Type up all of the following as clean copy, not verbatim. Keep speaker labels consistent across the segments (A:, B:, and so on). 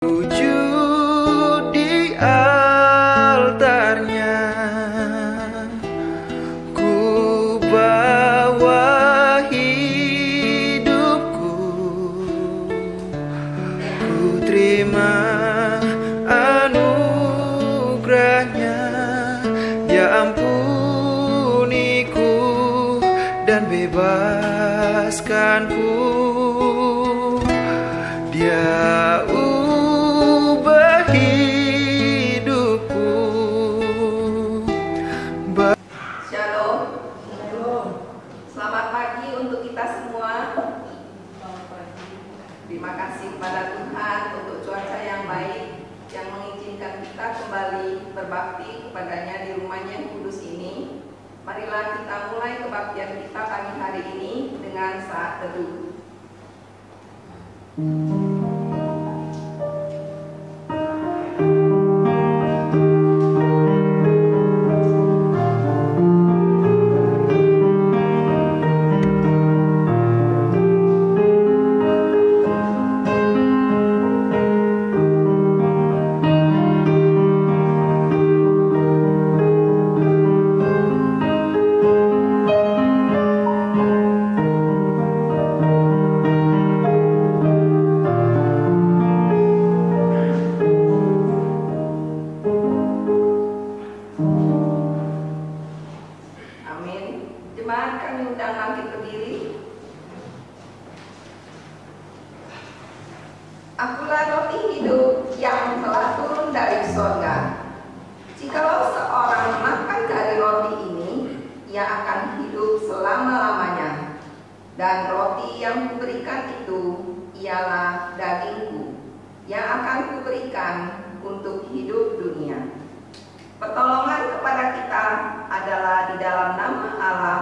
A: Sujud di altarnya, ku bawa hidupku, ku terima anugerahnya. Dia ampuniku dan bebaskanku. Dia ubah hidupku.
B: Shalom. Selamat pagi untuk kita semua. Terima kasih kepada Tuhan untuk cuaca yang baik yang mengizinkan kita kembali berbakti kepadanya di rumahnya yang kudus ini. Marilah kita mulai kebaktian kita pagi hari ini dengan saat teduh. Akulah roti hidup yang telah turun dari surga. Jikalau seorang makan dari roti ini, ia akan hidup selama-lamanya. Dan roti yang kuberikan itu ialah dagingku, yang akan kuberikan untuk hidup dunia. Pertolongan kepada kita adalah di dalam nama Allah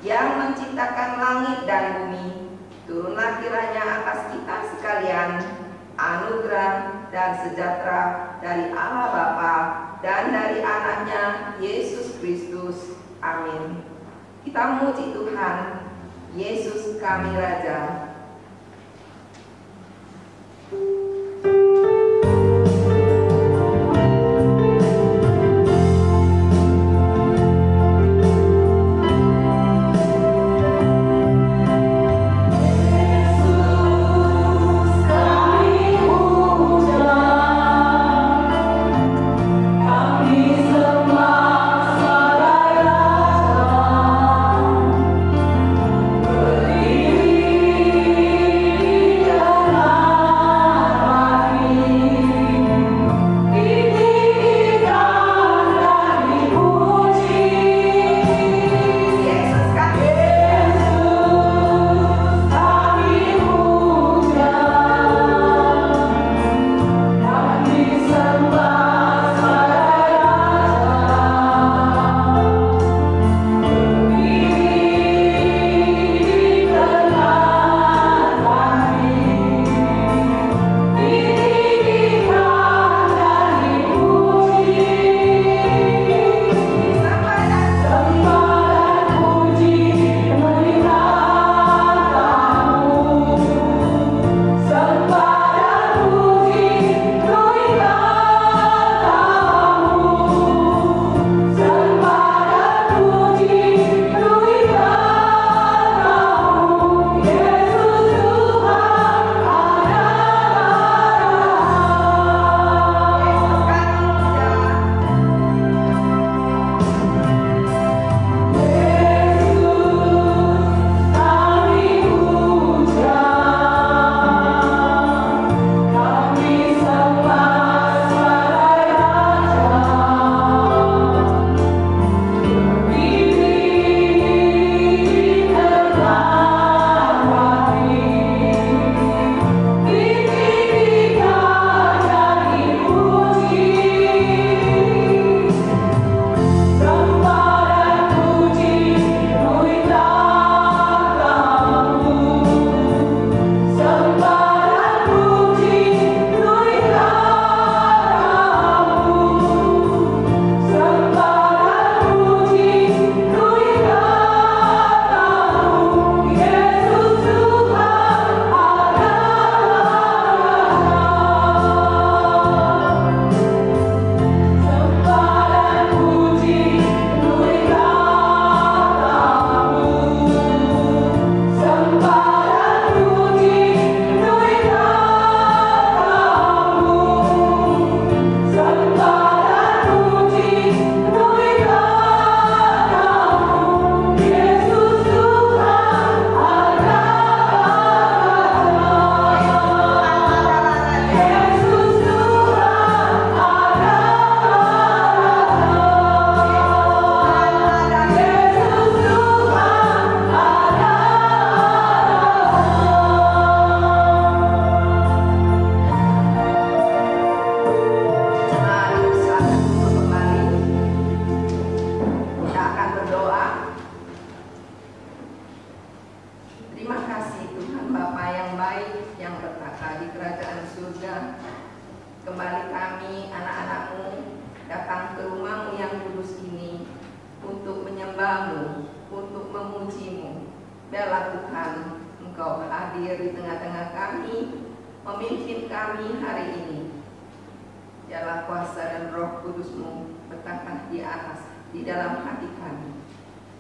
B: yang menciptakan langit dan bumi. Turunlah kiranya atas kita sekalian anugerah dan sejahtera dari Allah Bapa dan dari anaknya Yesus Kristus. Amin. Kita muji Tuhan. Yesus kami Raja.
C: Berdiri
B: hadir di tengah-tengah kami, memimpin kami hari ini. Biarlah kuasa dan Roh Kudus-Mu bertambah di dalam hati kami.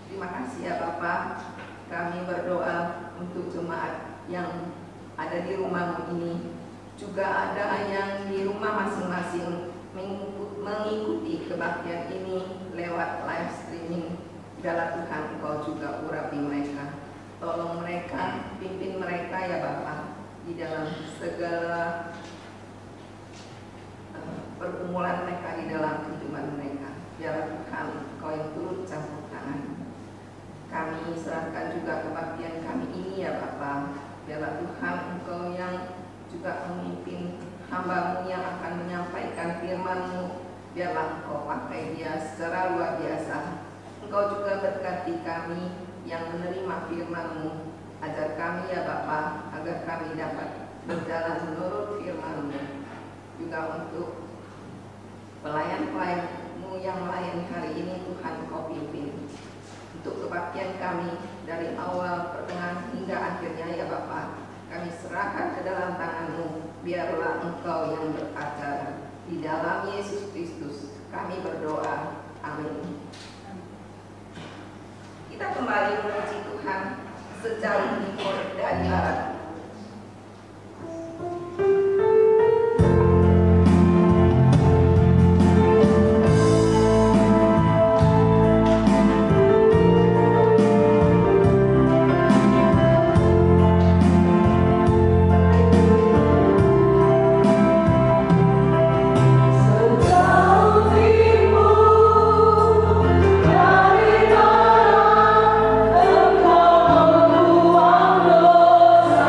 B: Terima kasih ya Bapa. Kami berdoa untuk jemaat yang ada di rumah-Mu ini, juga ada yang di rumah masing-masing mengikuti kebaktian ini lewat live streaming. Biarlah Tuhan Engkau juga urapi mereka. Tolong mereka, pimpin mereka ya Bapa, di dalam segala pergumulan mereka, di dalam kehidupan mereka. Biarlah Tuhan Engkau yang turut campur tangan. Kami serahkan juga kebaktian kami ini ya Bapa. Biarlah Tuhan Engkau yang juga memimpin hamba-Mu yang akan menyampaikan firman-Mu. Biarlah Engkau pakai dia secara luar biasa. Engkau juga berkati kami yang menerima firman-Mu. Ajar kami ya Bapa, agar kami dapat berjalan menurut firman-Mu. Juga untuk pelayan-pelayan-Mu yang lain hari ini, Tuhan Engkau pimpin. Untuk kebaktian kami dari awal, pertengahan hingga akhirnya ya Bapa, kami serahkan ke dalam tangan-Mu. Biarlah Engkau yang berkata. Di dalam Yesus Kristus kami berdoa. Amin. Kita kembali memuji Tuhan sejauh timur dan barat.
C: Engkau membuang dosa.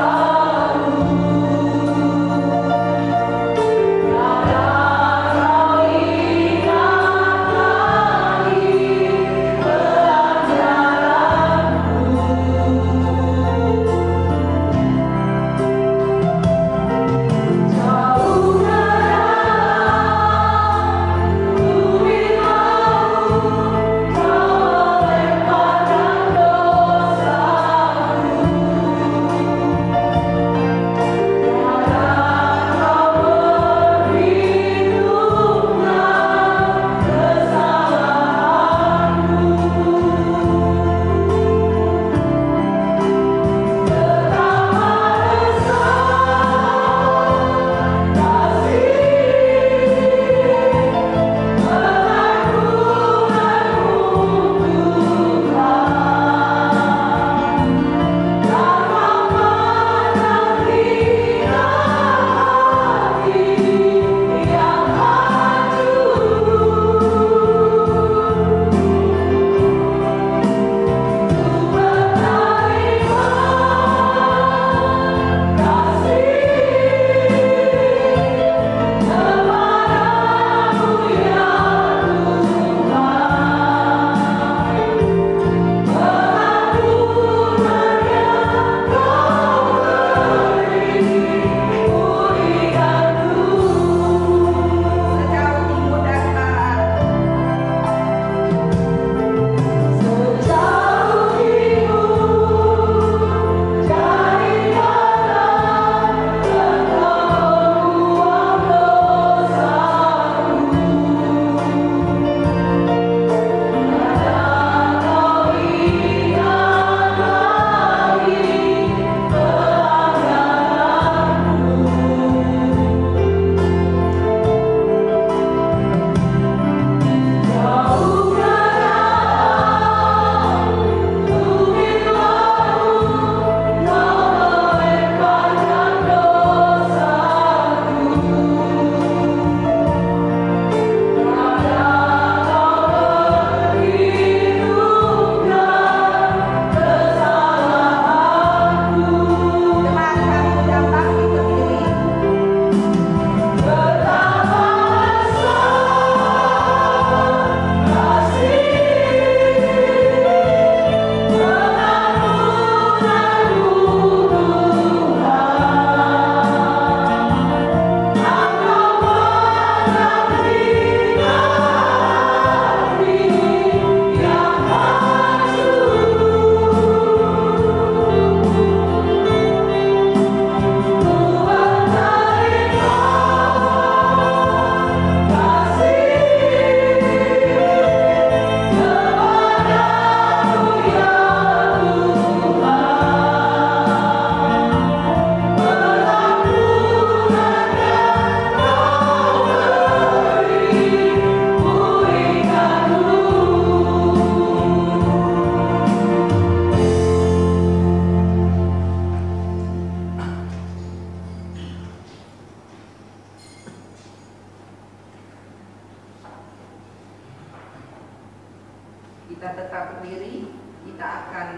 B: Kita tetap berdiri, kita akan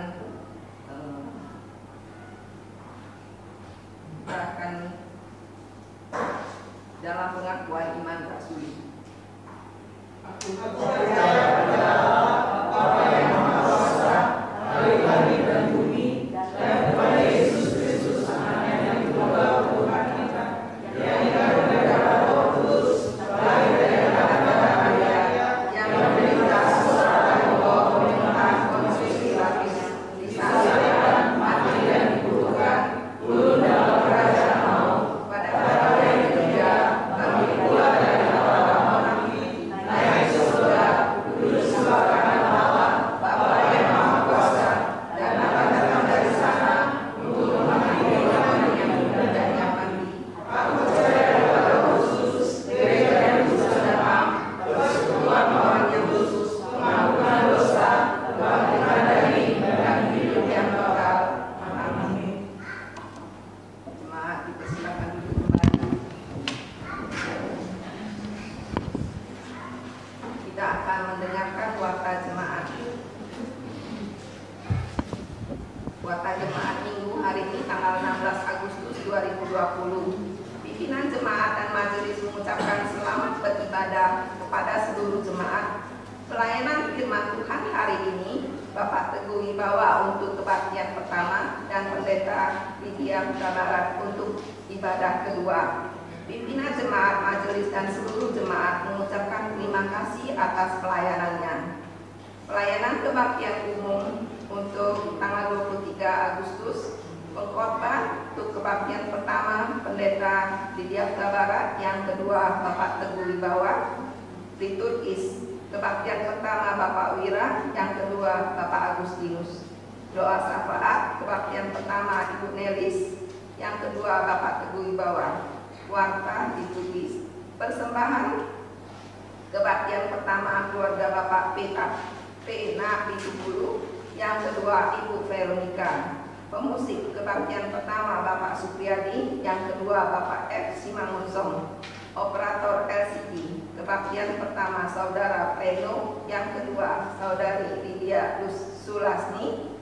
B: dalam pengakuan iman rasuli.
C: Aku percaya pada Bapa yang Maha Kuasa, langit dan bumi, dan kepada Yesus Kristus Anaknya yang tunggal Tuhan kita, yang hidup dari Roh Kudus, lahir dari Maria, yang menderita secara bawah pemerintahan Pontius Pilatus, disalibkan, mati dan dikuburkan, turun dalam kerajaan maut, pada hari yang ketiga bangkit pula dari antara mati, naik ke surga, duduk sebelah kanan Allah, Bapa yang Maha Kuasa, dan akan datang dari sana untuk menghakimi orang yang hidup dan yang mati. Aku percaya kepada Roh Kudus, gereja yang kudus dan am, persekutuan orang yang kudus, pengampunan dosa, kebangkitan dari dan hidup yang kekal. Amin.
B: Jemaat dipersilakan duduk kembali. Kita akan mendengarkan warta jemaat. Warta jemaat Minggu hari ini tanggal 16 Agustus 2020. Pimpinan jemaat dan majelis mengucapkan selamat beribadah kepada seluruh jemaat. Pelayanan firman Tuhan hari ini Bapak Teguh Wibawa untuk kebaktian pertama dan Pendeta Lydia Huta Barat untuk ibadah kedua. Pimpinan jemaat, majelis dan seluruh jemaat mengucapkan terima kasih atas pelayanannya. Pelayanan kebaktian umum untuk tanggal 23 Agustus, pengkhotbah untuk kebaktian pertama Pendeta Lydia Huta Barat, yang kedua Bapak Teguh Wibawa. Liturgis kebaktian pertama Bapak Wira, yang kedua Bapak Agustinus. Doa syafaat kebaktian pertama Ibu Nelis, yang kedua Bapak Teguh Wibawa. Warta liturgis persembahan kebaktian pertama keluarga Bapak Pena Pitupulu, yang kedua Ibu Veronica. Pemusik kebaktian pertama Bapak Supriyadi, yang kedua Bapak F. Simangunsong. Operator LCD kebaktian pertama Saudara Pleno, yang kedua Saudari Lydia Sulasni.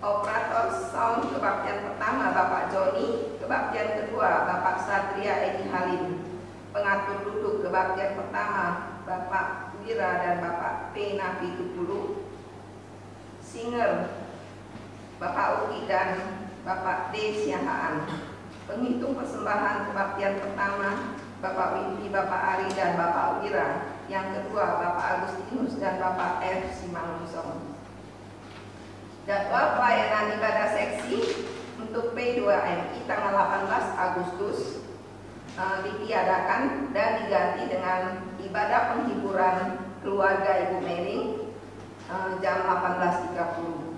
B: Operator sound kebaktian pertama Bapak Joni, kebaktian kedua Bapak Satria Edi Halim. Pengatur duduk kebaktian pertama Bapak Wira dan Bapak Pena Pitupulu. Singer Bapak Uki dan Bapak D. Siahaan. Penghitung persembahan kebaktian pertama Bapak Wimpi, Bapak Ari dan Bapak Wira. Yang kedua Bapak Agustinus dan Bapak F. Simangunsong. Jadwal pelayanan ibadah seksi untuk P2MI tanggal 18 Agustus ditiadakan dan diganti dengan ibadah penghiburan keluarga Ibu Meling jam 18.30.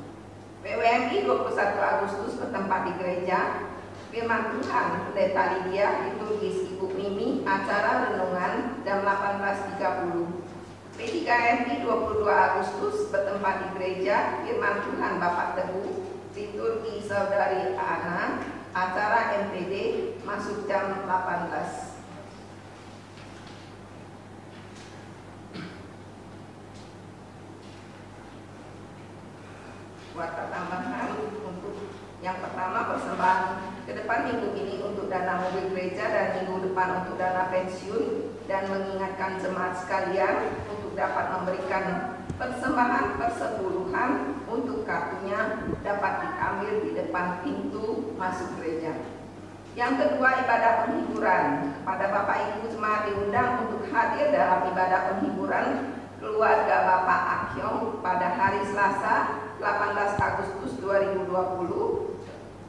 B: PWMI 21 Agustus bertempat di gereja. Firman Tuhan Pendeta Lydia, liturgis Ibu Mimi, acara renungan jam 18.30. P3MI 22 Agustus bertempat di gereja. Firman Tuhan Bapak Teguh, liturgi Saudari Ana, acara MPD masuk jam 18. Warta tambahan untuk yang pertama, persembahan ke depan minggu ini untuk dana mobil gereja dan minggu depan untuk dana pensiun, dan mengingatkan jemaat sekalian untuk dapat memberikan persembahan persepuluhan untuk kartunya dapat diambil di depan pintu masuk gereja. Yang kedua, ibadah penghiburan. Pada Bapak Ibu jemaat diundang untuk hadir dalam ibadah penghiburan keluarga Bapak Akyong pada hari Selasa 18 Agustus 2020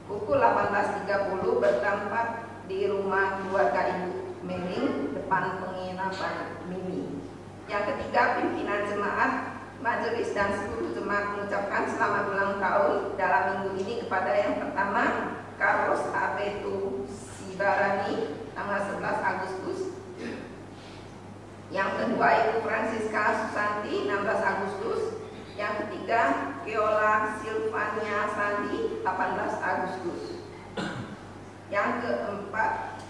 B: pukul 18.30 bertempat di rumah keluarga Ibu Meling depan penginapan Mimi. Yang ketiga, pimpinan jemaat, majelis dan seluruh jemaat mengucapkan selamat ulang tahun dalam minggu ini kepada yang pertama Carlos Abetu Sibarani tanggal 11 Agustus. Yang kedua, Ibu Francisca Susanti 16 Agustus. Yang ketiga, Keola Silvania Sandi 18 Agustus. Yang keempat,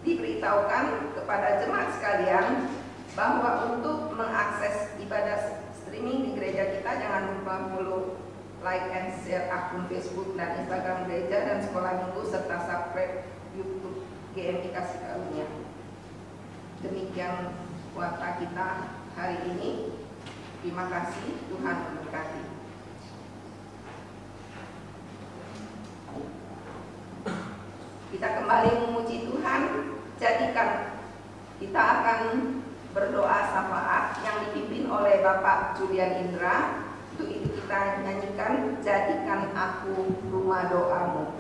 B: diberitahukan kepada jemaat sekalian bahwa untuk mengakses ibadah streaming di gereja kita, jangan lupa follow, like, and share akun Facebook dan Instagram gereja dan sekolah minggu, serta subscribe YouTube GMI Kasih Karunia. Demikian kuota kita hari ini. Terima kasih, Tuhan memberkati. Kita kembali memuji Tuhan. Jadikan kita akan berdoa syafaat yang dipimpin oleh Bapak Julian Indra. Untuk itu kita nyanyikan Jadikan Aku Rumah Doamu.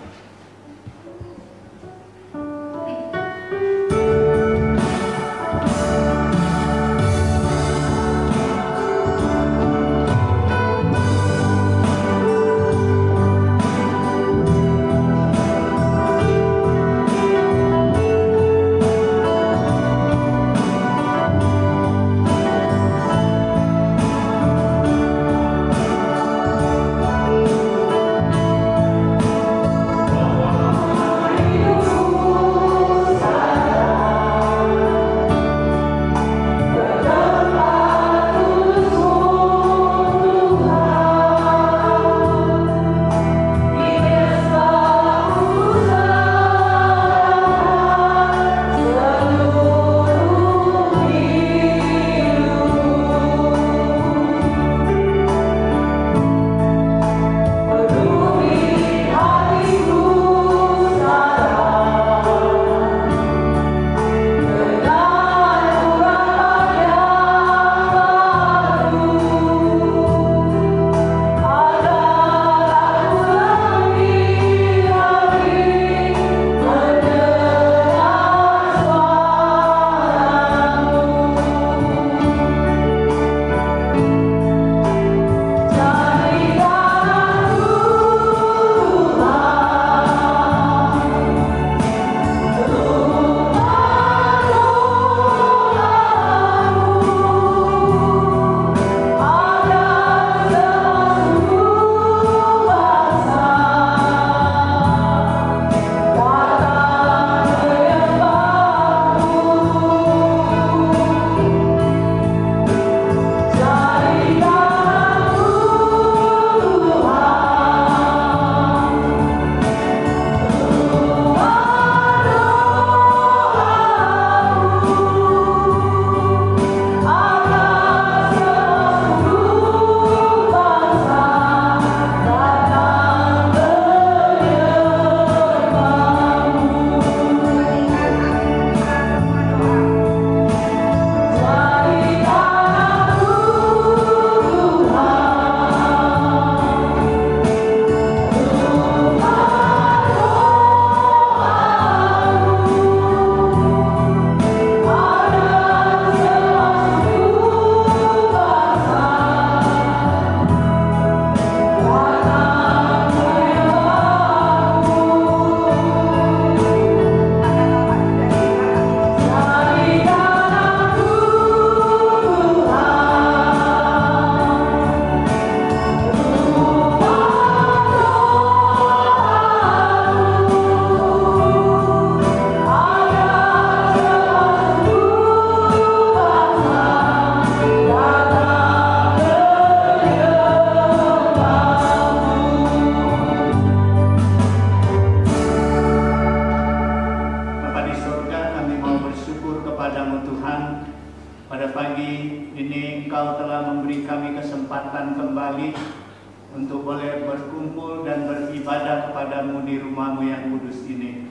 D: Untuk boleh berkumpul dan beribadah kepadamu di rumahmu yang kudus ini.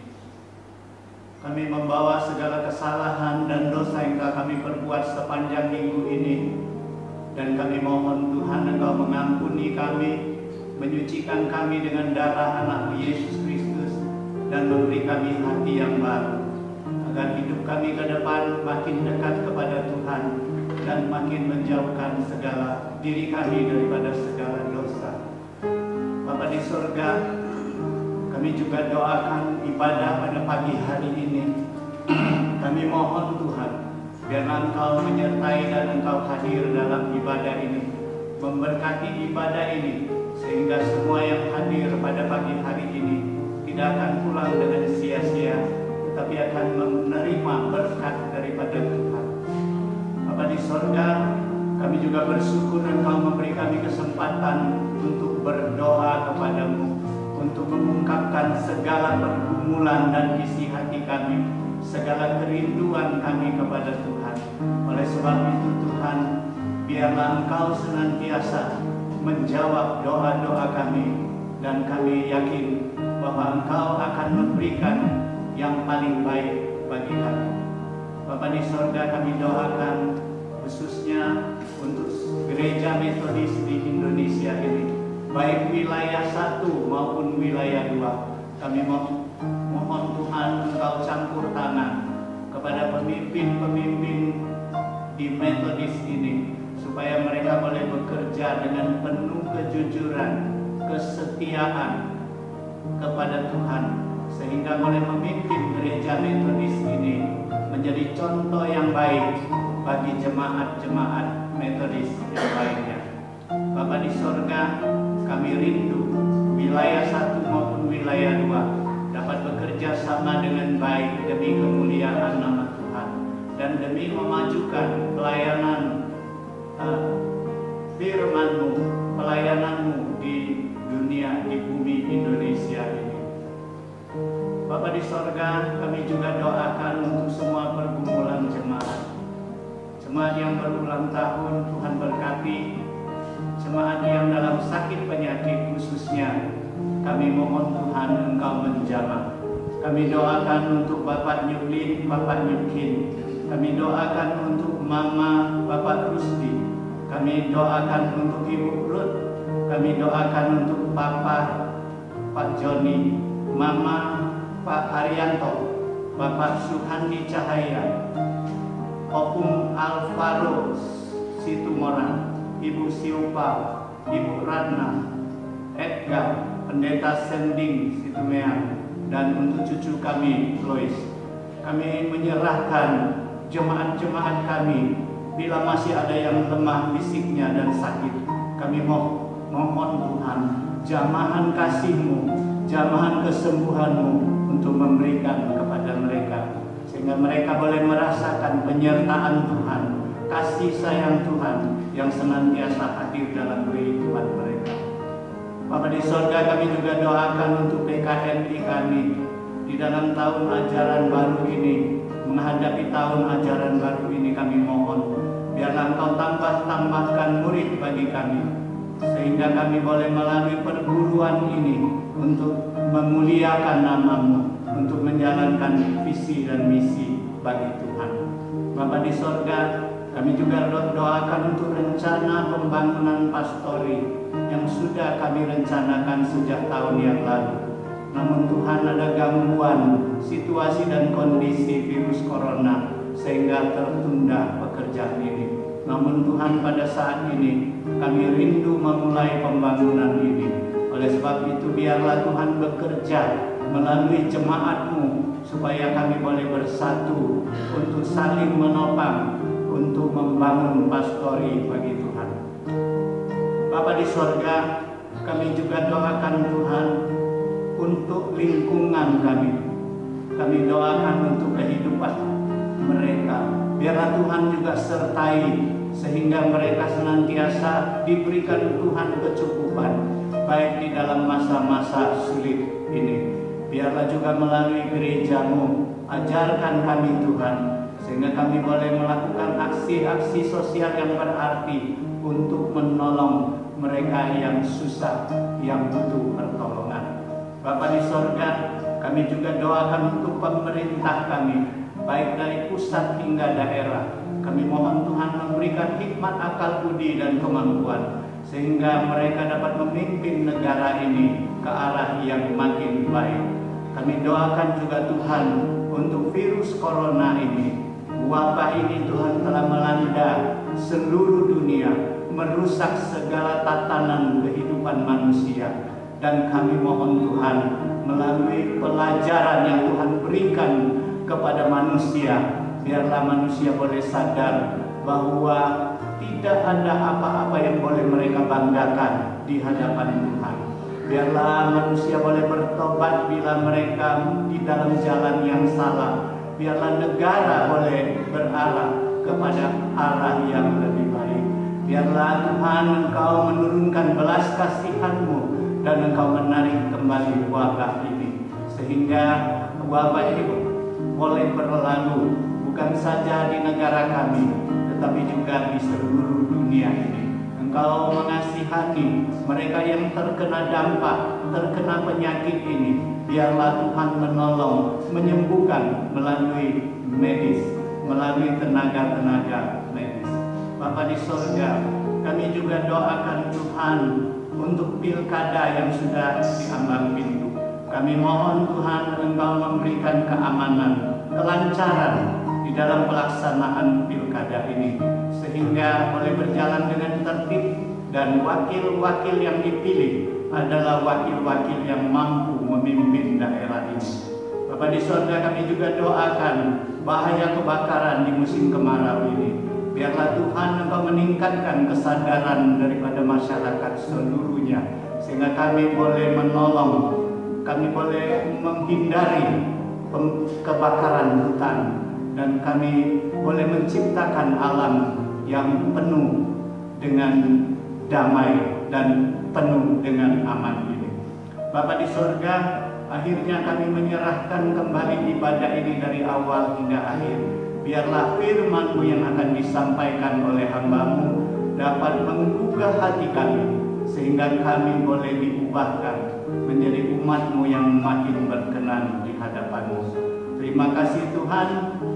D: Kami membawa segala kesalahan dan dosa yang telah kami perbuat sepanjang minggu ini. Dan kami mohon Tuhan Engkau mengampuni kami, menyucikan kami dengan darah anak-Mu Yesus Kristus, dan memberi kami hati yang baru, agar hidup kami ke depan makin dekat kepada Tuhan dan makin menjauhkan segala diri kami daripada segala dosa. Bapa di surga, kami juga doakan ibadah pada pagi hari ini. Kami mohon Tuhan, biarlah Engkau menyertai dan Engkau hadir dalam ibadah ini, memberkati ibadah ini, sehingga semua yang hadir pada pagi hari ini tidak akan pulang dengan sia-sia, tetapi akan menerima berkat daripada Tuhan. Bapa di surga, kami juga juga bersyukur Engkau memberi kami kesempatan untuk berdoa kepadamu, untuk mengungkapkan segala pergumulan dan isi hati kami, segala kerinduan kami kepada Tuhan. Oleh sebab itu Tuhan, biarlah Engkau senantiasa menjawab doa-doa kami, dan kami yakin bahwa Engkau akan memberikan yang paling baik bagi kami. Bapa di sorga, kami doakan khususnya untuk gereja metodis di Indonesia ini, baik wilayah 1 maupun wilayah 2. Kami mohon Tuhan Engkau campur tangan kepada pemimpin-pemimpin di metodis ini, supaya mereka boleh bekerja dengan penuh kejujuran, kesetiaan kepada Tuhan, sehingga boleh memimpin gereja metodis ini menjadi contoh yang baik bagi jemaat-jemaat metodis yang lainnya. Bapa di sorga, kami rindu wilayah 1 maupun wilayah 2 dapat bekerja sama dengan baik demi kemuliaan nama Tuhan dan demi memajukan pelayanan firman-Mu, pelayanan-Mu di dunia, di bumi Indonesia ini. Bapa di sorga, kami juga doakan untuk semua pergumulan jemaat. Jemaat yang berulang tahun, Tuhan berkati. Jemaat yang dalam sakit penyakit khususnya, kami mohon Tuhan Engkau menjamah. Kami doakan untuk Bapak Nyuklin, Bapak Nyukin. Kami doakan untuk Mama, Bapak Rusdi. Kami doakan untuk Ibu Ruth. Kami doakan untuk Papa, Pak Joni, Mama, Pak Arianto, Bapak Suhandi Cahaya, Opung Alvaro Situmorang, Ibu Siupa, Ibu Ratna, Edgar, Pendeta Sending Situmeang, dan untuk cucu kami, Lois. Kami menyerahkan jemaat-jemaat kami, bila masih ada yang lemah fisiknya dan sakit, kami mohon Tuhan, jamahan kasih-Mu, jamahan kesembuhan-Mu untuk memberikan kepada mereka, sehingga mereka boleh merasakan penyertaan Tuhan, kasih sayang Tuhan yang senantiasa hadir dalam kehidupan mereka. Bapa di sorga, kami juga doakan untuk PKMI kami di dalam tahun ajaran baru ini, menghadapi tahun ajaran baru ini. Kami mohon biarlah Engkau tambahkan murid bagi kami, sehingga kami boleh melalui perguruan ini untuk memuliakan nama-Mu, untuk menjalankan visi dan misi bagi Tuhan. Bapa di sorga, kami juga doakan untuk rencana pembangunan pastori yang sudah kami rencanakan sejak tahun yang lalu. Namun Tuhan, ada gangguan situasi dan kondisi virus corona sehingga tertunda pekerjaan ini. Namun Tuhan, pada saat ini kami rindu memulai pembangunan ini. Oleh sebab itu biarlah Tuhan bekerja melalui jemaat-Mu, supaya kami boleh bersatu untuk saling menopang, untuk membangun pastori bagi Tuhan. Bapa di sorga, kami juga doakan Tuhan untuk lingkungan kami. Kami doakan untuk kehidupan mereka. Biarlah Tuhan juga sertai, sehingga mereka senantiasa diberikan Tuhan kecukupan, baik di dalam masa-masa sulit ini. Biarlah juga melalui gereja-Mu, ajarkan kami Tuhan, sehingga kami boleh melakukan aksi-aksi sosial yang berarti untuk menolong mereka yang susah, yang butuh pertolongan. Bapa di sorga, kami juga doakan untuk pemerintah kami, baik dari pusat hingga daerah. Kami mohon Tuhan memberikan hikmat, akal budi, dan kemampuan, sehingga mereka dapat memimpin negara ini ke arah yang makin baik. Kami doakan juga Tuhan untuk virus corona ini. Wabah ini Tuhan telah melanda seluruh dunia, merusak segala tatanan kehidupan manusia. Dan kami mohon Tuhan, melalui pelajaran yang Tuhan berikan kepada manusia, biarlah manusia boleh sadar bahwa tidak ada apa-apa yang boleh mereka banggakan di hadapan Tuhan. Biarlah manusia boleh bertobat bila mereka di dalam jalan yang salah. Biarlah negara boleh berarah kepada arah yang lebih baik. Biarlah Tuhan Engkau menurunkan belas kasihan-Mu dan Engkau menarik kembali wabah ini, sehingga wabah ini boleh berlalu bukan saja di negara kami, tetapi juga di seluruh dunia ini. Engkau mengasihani mereka yang terkena dampak, terkena penyakit ini. Biarlah Tuhan menolong, menyembuhkan melalui medis, melalui tenaga-tenaga medis. Bapa di surga, kami juga doakan Tuhan untuk pilkada yang sudah diambang pintu. Kami mohon Tuhan Engkau memberikan keamanan, kelancaran di dalam pelaksanaan pilkada ini, sehingga boleh berjalan dengan tertib dan wakil-wakil yang dipilih adalah wakil-wakil yang mampu memimpin daerah ini. Bapa di surga, kami juga doakan bahaya kebakaran di musim kemarau ini. Biarlah Tuhan Engkau meningkatkan kesadaran daripada masyarakat seluruhnya, sehingga kami boleh menolong, kami boleh menghindari kebakaran hutan, dan kami boleh menciptakan alam yang penuh dengan damai dan penuh dengan aman ini. Bapa di surga, akhirnya kami menyerahkan kembali ibadah ini dari awal hingga akhir. Biarlah firman-Mu yang akan disampaikan oleh hamba-Mu dapat menggugah hati kami, sehingga kami boleh diubahkan menjadi umat-Mu yang makin berkenan di hadapan-Mu. Terima kasih Tuhan,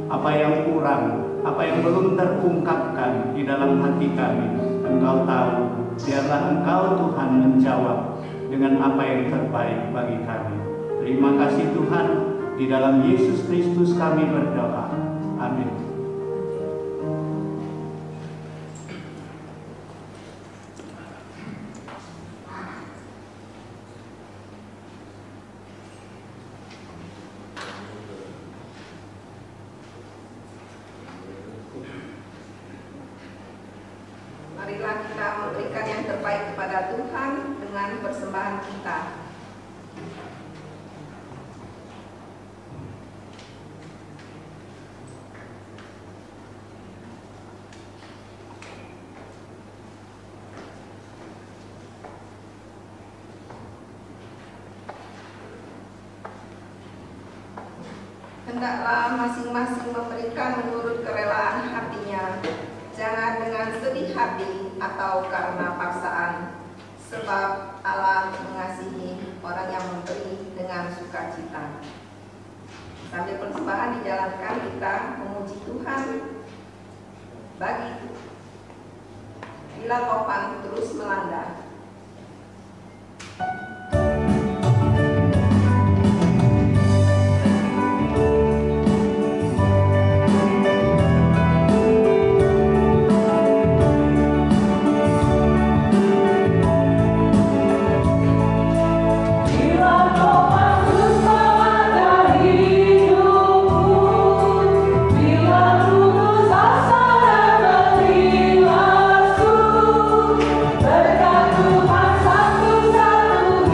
D: apa yang kurang, apa yang belum terungkapkan di dalam hati kami, Engkau tahu. Biarlah Engkau Tuhan menjawab dengan apa yang terbaik bagi kami. Terima kasih Tuhan, di dalam Yesus Kristus kami berdoa. Amin.
B: Marilah kita memberikan yang terbaik kepada Tuhan dengan persembahan kita. Hendaklah masing-masing memberikan menurut kerelaan hatinya, jangan dengan sedih hati atau karena paksaan, sebab Allah mengasihi orang yang memberi dengan sukacita. Sambil persembahan dijalankan, kita memuji Tuhan bagi bila topan terus melanda.
C: Berkat Tuhan satu-satu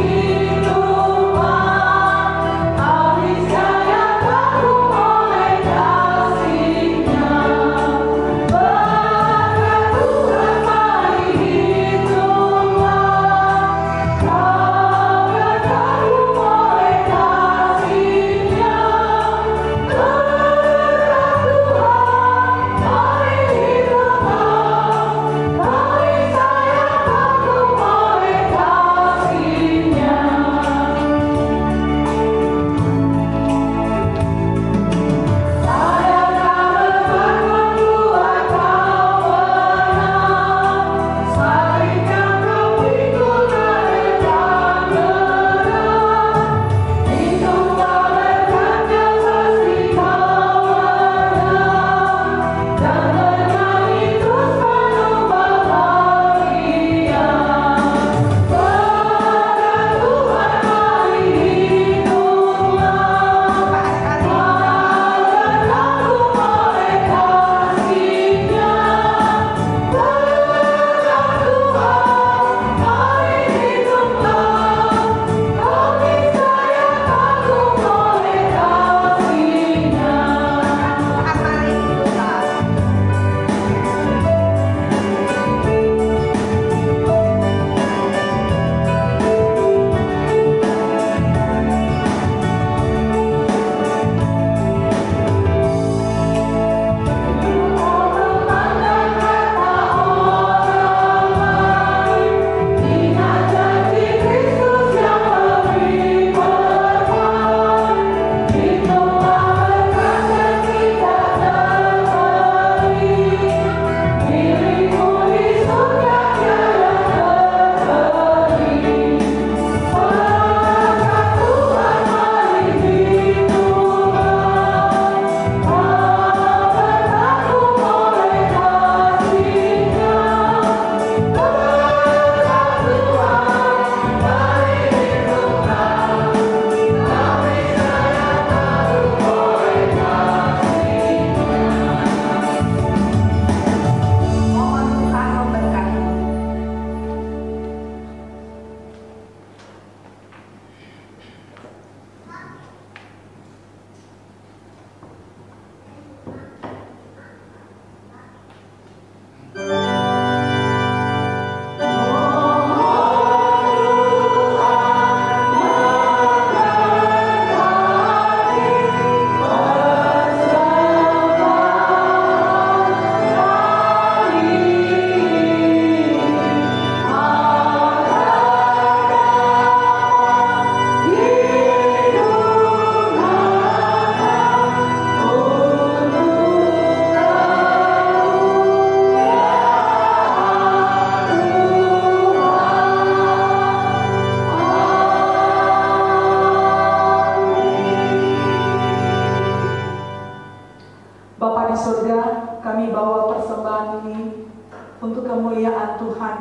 C: kami bawa persembahan ini untuk kemuliaan Tuhan.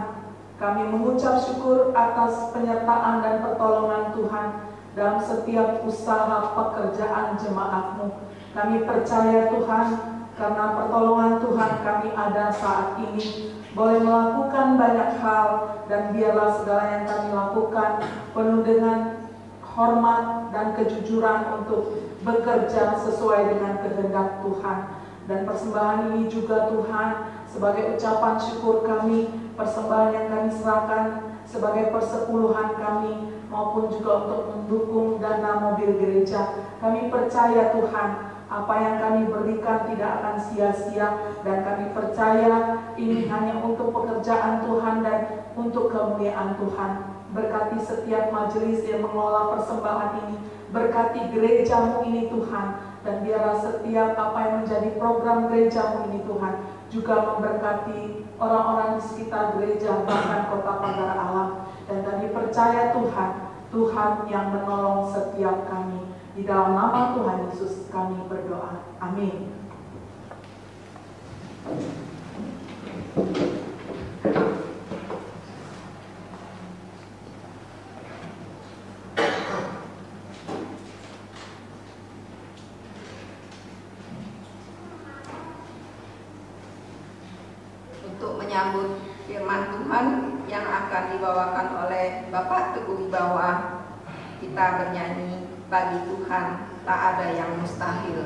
C: Kami mengucap syukur atas penyertaan dan pertolongan Tuhan dalam setiap usaha pekerjaan jemaat-Mu. Kami percaya Tuhan, karena pertolongan Tuhan kami ada saat ini, boleh melakukan banyak hal, dan biarlah segala yang kami lakukan penuh dengan hormat dan kejujuran untuk bekerja sesuai dengan kehendak Tuhan. Dan persembahan ini juga Tuhan sebagai ucapan syukur kami, persembahan yang kami serahkan sebagai persepuluhan kami, maupun juga untuk mendukung dana mobil gereja. Kami percaya Tuhan, apa yang kami berikan tidak akan sia-sia, dan kami percaya ini hanya untuk pekerjaan Tuhan dan untuk kemuliaan Tuhan. Berkati setiap majelis yang mengelola persembahan ini, berkati gereja-Mu ini Tuhan, dan biarlah setiap apa yang menjadi program gereja-Mu ini Tuhan juga memberkati orang-orang di sekitar gereja, bahkan kota Pagar Alam. Dan kami percaya Tuhan, Tuhan yang menolong setiap kami. Di dalam nama Tuhan Yesus kami berdoa. Amin.
B: Untuk menyambut firman Tuhan yang akan dibawakan oleh Bapak Teguh Wibawa, kita bernyanyi Bagi Tuhan Tak Ada Yang Mustahil.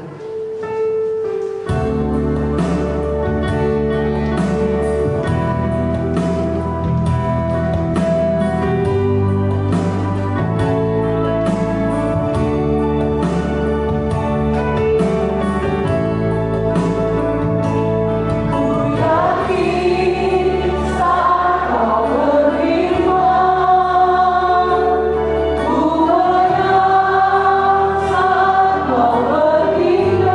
C: Kau beriman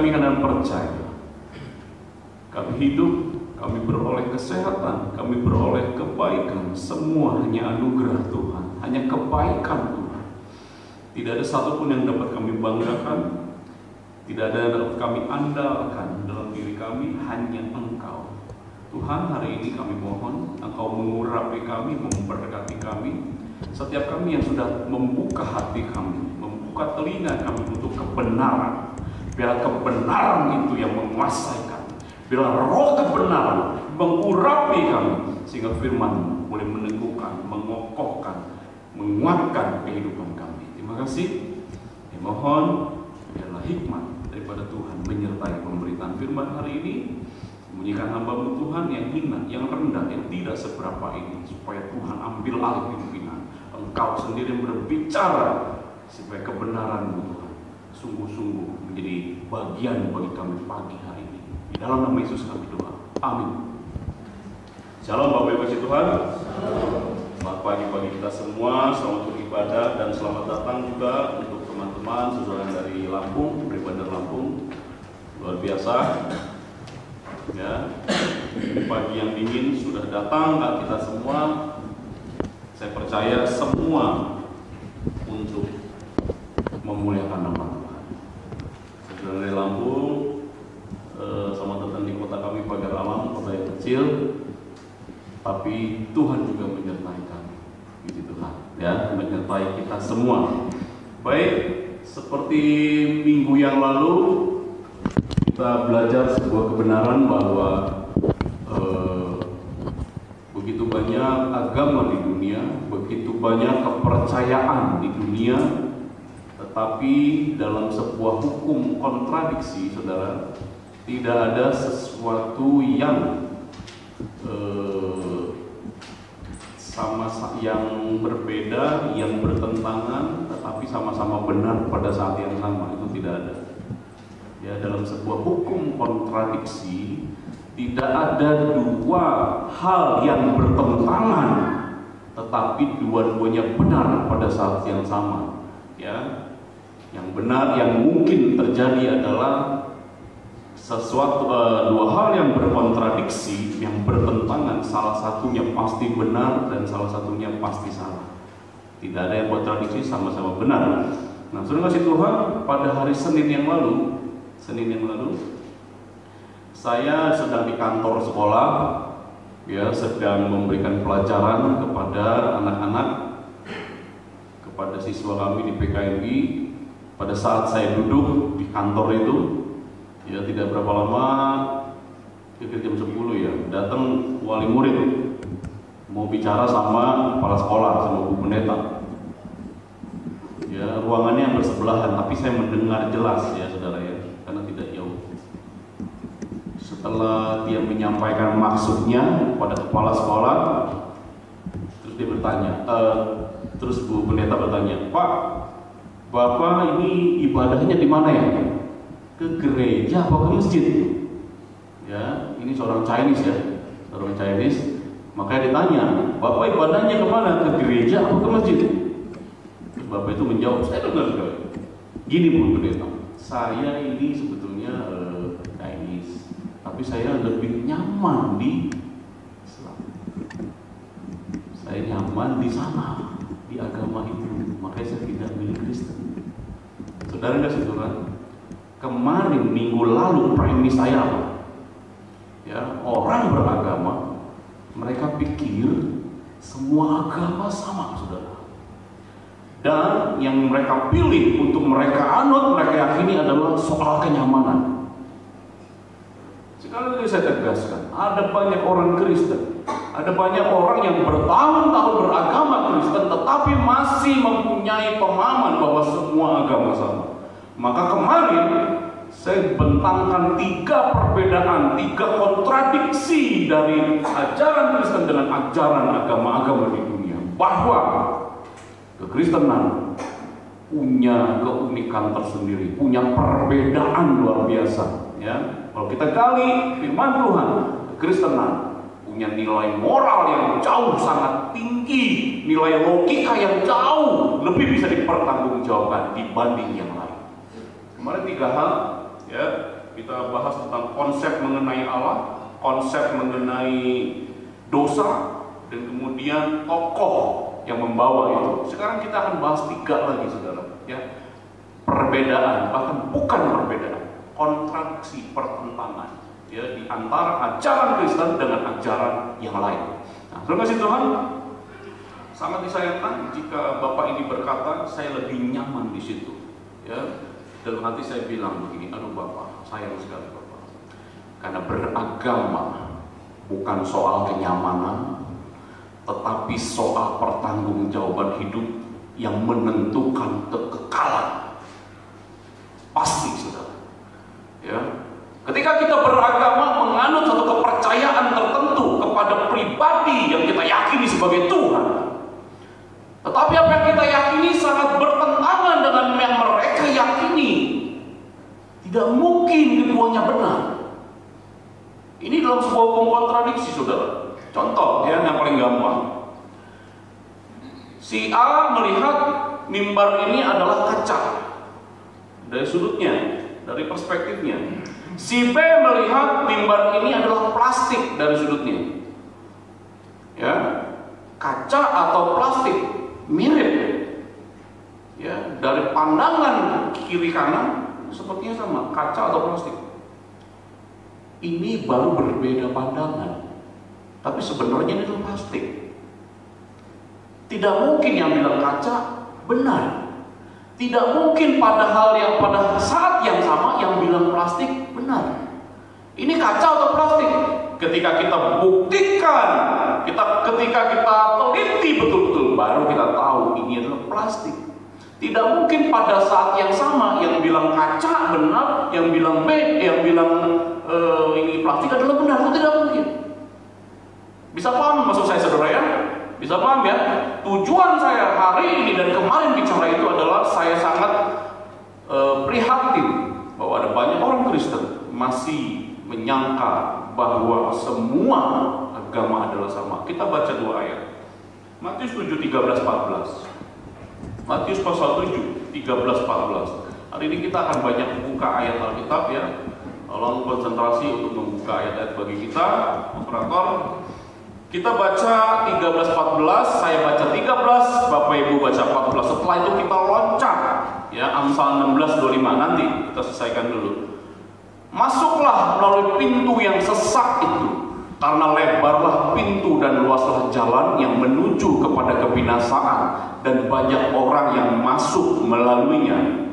E: kami karena percaya. Kami hidup, kami beroleh kesehatan, kami beroleh kebaikan. Semua hanya anugerah Tuhan, hanya kebaikan Tuhan. Tidak ada satupun yang dapat kami banggakan, tidak ada yang dapat kami andalkan dalam diri kami, hanya Engkau. Tuhan, hari ini kami mohon Engkau mengurapi kami, memberkati kami. Setiap kami yang sudah membuka hati kami, membuka telinga kami untuk kebenaran, biar kebenaran itu yang menguasai kami, biar roh kebenaran mengurapi kami, sehingga firman boleh meneguhkan, mengokohkan, menguatkan kehidupan kami. Terima kasih. Mohon biarlah hikmat daripada Tuhan menyertai pemberitaan firman hari ini. Sembunyikan hamba-Mu Tuhan yang hina, yang rendah, yang tidak seberapa ini, supaya Tuhan ambil alih pimpinan. Engkau sendiri berbicara supaya kebenaran-Mu Tuhan sungguh-sungguh menjadi bagian bagi kami pagi hari ini. Di dalam nama Yesus kami doa. Amin. Shalom Bapak Ibu Tuhan. Selamat pagi bagi kita semua, selamat beribadah dan selamat datang juga untuk teman-teman saudara dari Lampung, dari Bandar Lampung. Luar biasa. Ya, pagi yang dingin sudah datang ke kita semua. Saya percaya semua untuk memuliakan nama Tuhan. Saudara dari Lampung, selamat datang di kota kami Pagar Alam, kota yang kecil, tapi Tuhan juga menyertai kami. Puji Tuhan, ya, menyertai kita semua. Baik, seperti minggu yang lalu kita belajar sebuah kebenaran bahwa begitu banyak agama di dunia, begitu banyak kepercayaan di dunia, tetapi dalam sebuah hukum kontradiksi, saudara, tidak ada sesuatu yang yang berbeda, yang bertentangan, tetapi sama-sama benar pada saat yang sama. Itu tidak ada. Ya, dalam sebuah hukum kontradiksi tidak ada dua hal yang bertentangan, tetapi dua-duanya benar pada saat yang sama. Ya, yang benar, yang mungkin terjadi adalah sesuatu dua hal yang berkontradiksi, yang bertentangan. Salah satunya pasti benar dan salah satunya pasti salah. Tidak ada yang kontradiksi, sama-sama benar. Nah, saudara kasih Tuhan, pada hari Senin yang lalu, saya sedang di kantor sekolah, ya, sedang memberikan pelajaran kepada anak-anak, kepada siswa kami di PKMI. Pada saat saya duduk di kantor itu, ya, tidak berapa lama, kira-kira jam 10 ya, datang wali murid mau bicara sama kepala sekolah, sama Bu Pendeta. Ya, ruangannya yang bersebelahan, tapi saya mendengar jelas, ya saudara, ya, karena tidak jauh. Setelah dia menyampaikan maksudnya kepada kepala sekolah, terus dia bertanya, terus Bu Pendeta bertanya, Pak, Bapak ini ibadahnya di mana ya? Ke gereja apa ke masjid? Ya, ini seorang Chinese, ya, seorang Chinese. Makanya ditanya, Bapak ibadahnya kemana? Ke gereja apa ke masjid? Terus Bapak itu menjawab, saya dengar sekali. Gini Bu Pendeta, saya ini sebetulnya Chinese, tapi saya lebih nyaman di Islam. Saya nyaman di sana, di agama itu, makanya saya tidak milih Kristen. Saudara nggak saudara? Kemarin minggu lalu premis saya apa? Ya, orang beragama, mereka pikir semua agama sama, saudara. Dan yang mereka pilih untuk mereka anut, mereka yakini adalah soal kenyamanan. Sekali lagi saya tegaskan, ada banyak orang Kristen, ada banyak orang yang bertahun-tahun beragama Kristen, tetapi masih mempunyai pemahaman bahwa semua agama sama. Maka kemarin saya bentangkan 3 perbedaan, 3 kontradiksi dari ajaran Kristen dengan ajaran agama-agama di dunia. Bahwa kekristenan punya keunikan tersendiri, punya perbedaan luar biasa. Ya, kalau kita gali firman Tuhan, kekristenan punya nilai moral yang jauh sangat tinggi, nilai logika yang jauh lebih bisa dipertanggungjawabkan dibanding yang lain. Kemarin 3 hal, Ya, kita bahas tentang konsep mengenai Allah, konsep mengenai dosa, dan kemudian tokoh yang membawa itu. Sekarang kita akan bahas 3 lagi, saudara. Ya, perbedaan, bahkan bukan perbedaan, kontradiksi, pertentangan. Ya, di antara ajaran Kristen dengan ajaran yang lain. Nah, terima kasih Tuhan. Sangat disayangkan jika Bapak ini berkata, saya lebih nyaman di situ. Ya, dalam hati saya bilang begini, aduh Bapak, sayang sekali Bapak. Karena beragama bukan soal kenyamanan, tetapi soal pertanggungjawaban hidup yang menentukan kekekalan. Pasti, saudara. Ya, ketika kita beragama menganut satu kepercayaan tertentu kepada pribadi yang kita yakini sebagai Tuhan, tetapi apa yang kita yakini sangat bertentangan dengan yang mereka yakini, tidak mungkin keduanya benar. Ini dalam sebuah kontradiksi, saudara. Contoh ya, yang paling gampang. Si A melihat mimbar ini adalah kaca dari sudutnya, dari perspektifnya. Si B melihat mimbar ini adalah plastik dari sudutnya. Ya, kaca atau plastik mirip. Ya, dari pandangan kiri kanan sepertinya sama, kaca atau plastik. Ini baru berbeda pandangan. Tapi sebenarnya ini adalah plastik. Tidak mungkin yang bilang kaca benar. Tidak mungkin pada saat yang sama yang bilang plastik benar. Ini kaca atau plastik? Ketika kita buktikan, ketika kita teliti betul-betul, baru kita tahu ini adalah plastik. Tidak mungkin pada saat yang sama yang bilang kaca benar, yang bilang yang bilang ini plastik adalah benar. Itu tidak mungkin. Bisa paham maksud saya, saudara ya? Bisa paham ya? Tujuan saya hari ini dan kemarin bicara itu adalah saya sangat prihatin bahwa ada banyak orang Kristen masih menyangka bahwa semua agama adalah sama. Kita baca 2 ayat. Matius 7, 13, 14. Matius pasal 7, 13, 14. Hari ini kita akan banyak membuka ayat Alkitab ya. Tolong konsentrasi untuk membuka ayat-ayat bagi kita, operator. Kita baca 13-14, saya baca 13, Bapak Ibu baca 14. Setelah itu kita loncat ya, Amsal 16-25. Nanti kita selesaikan dulu. Masuklah melalui pintu yang sesak itu, karena lebarlah pintu dan luaslah jalan yang menuju kepada kebinasaan, dan banyak orang yang masuk melaluinya.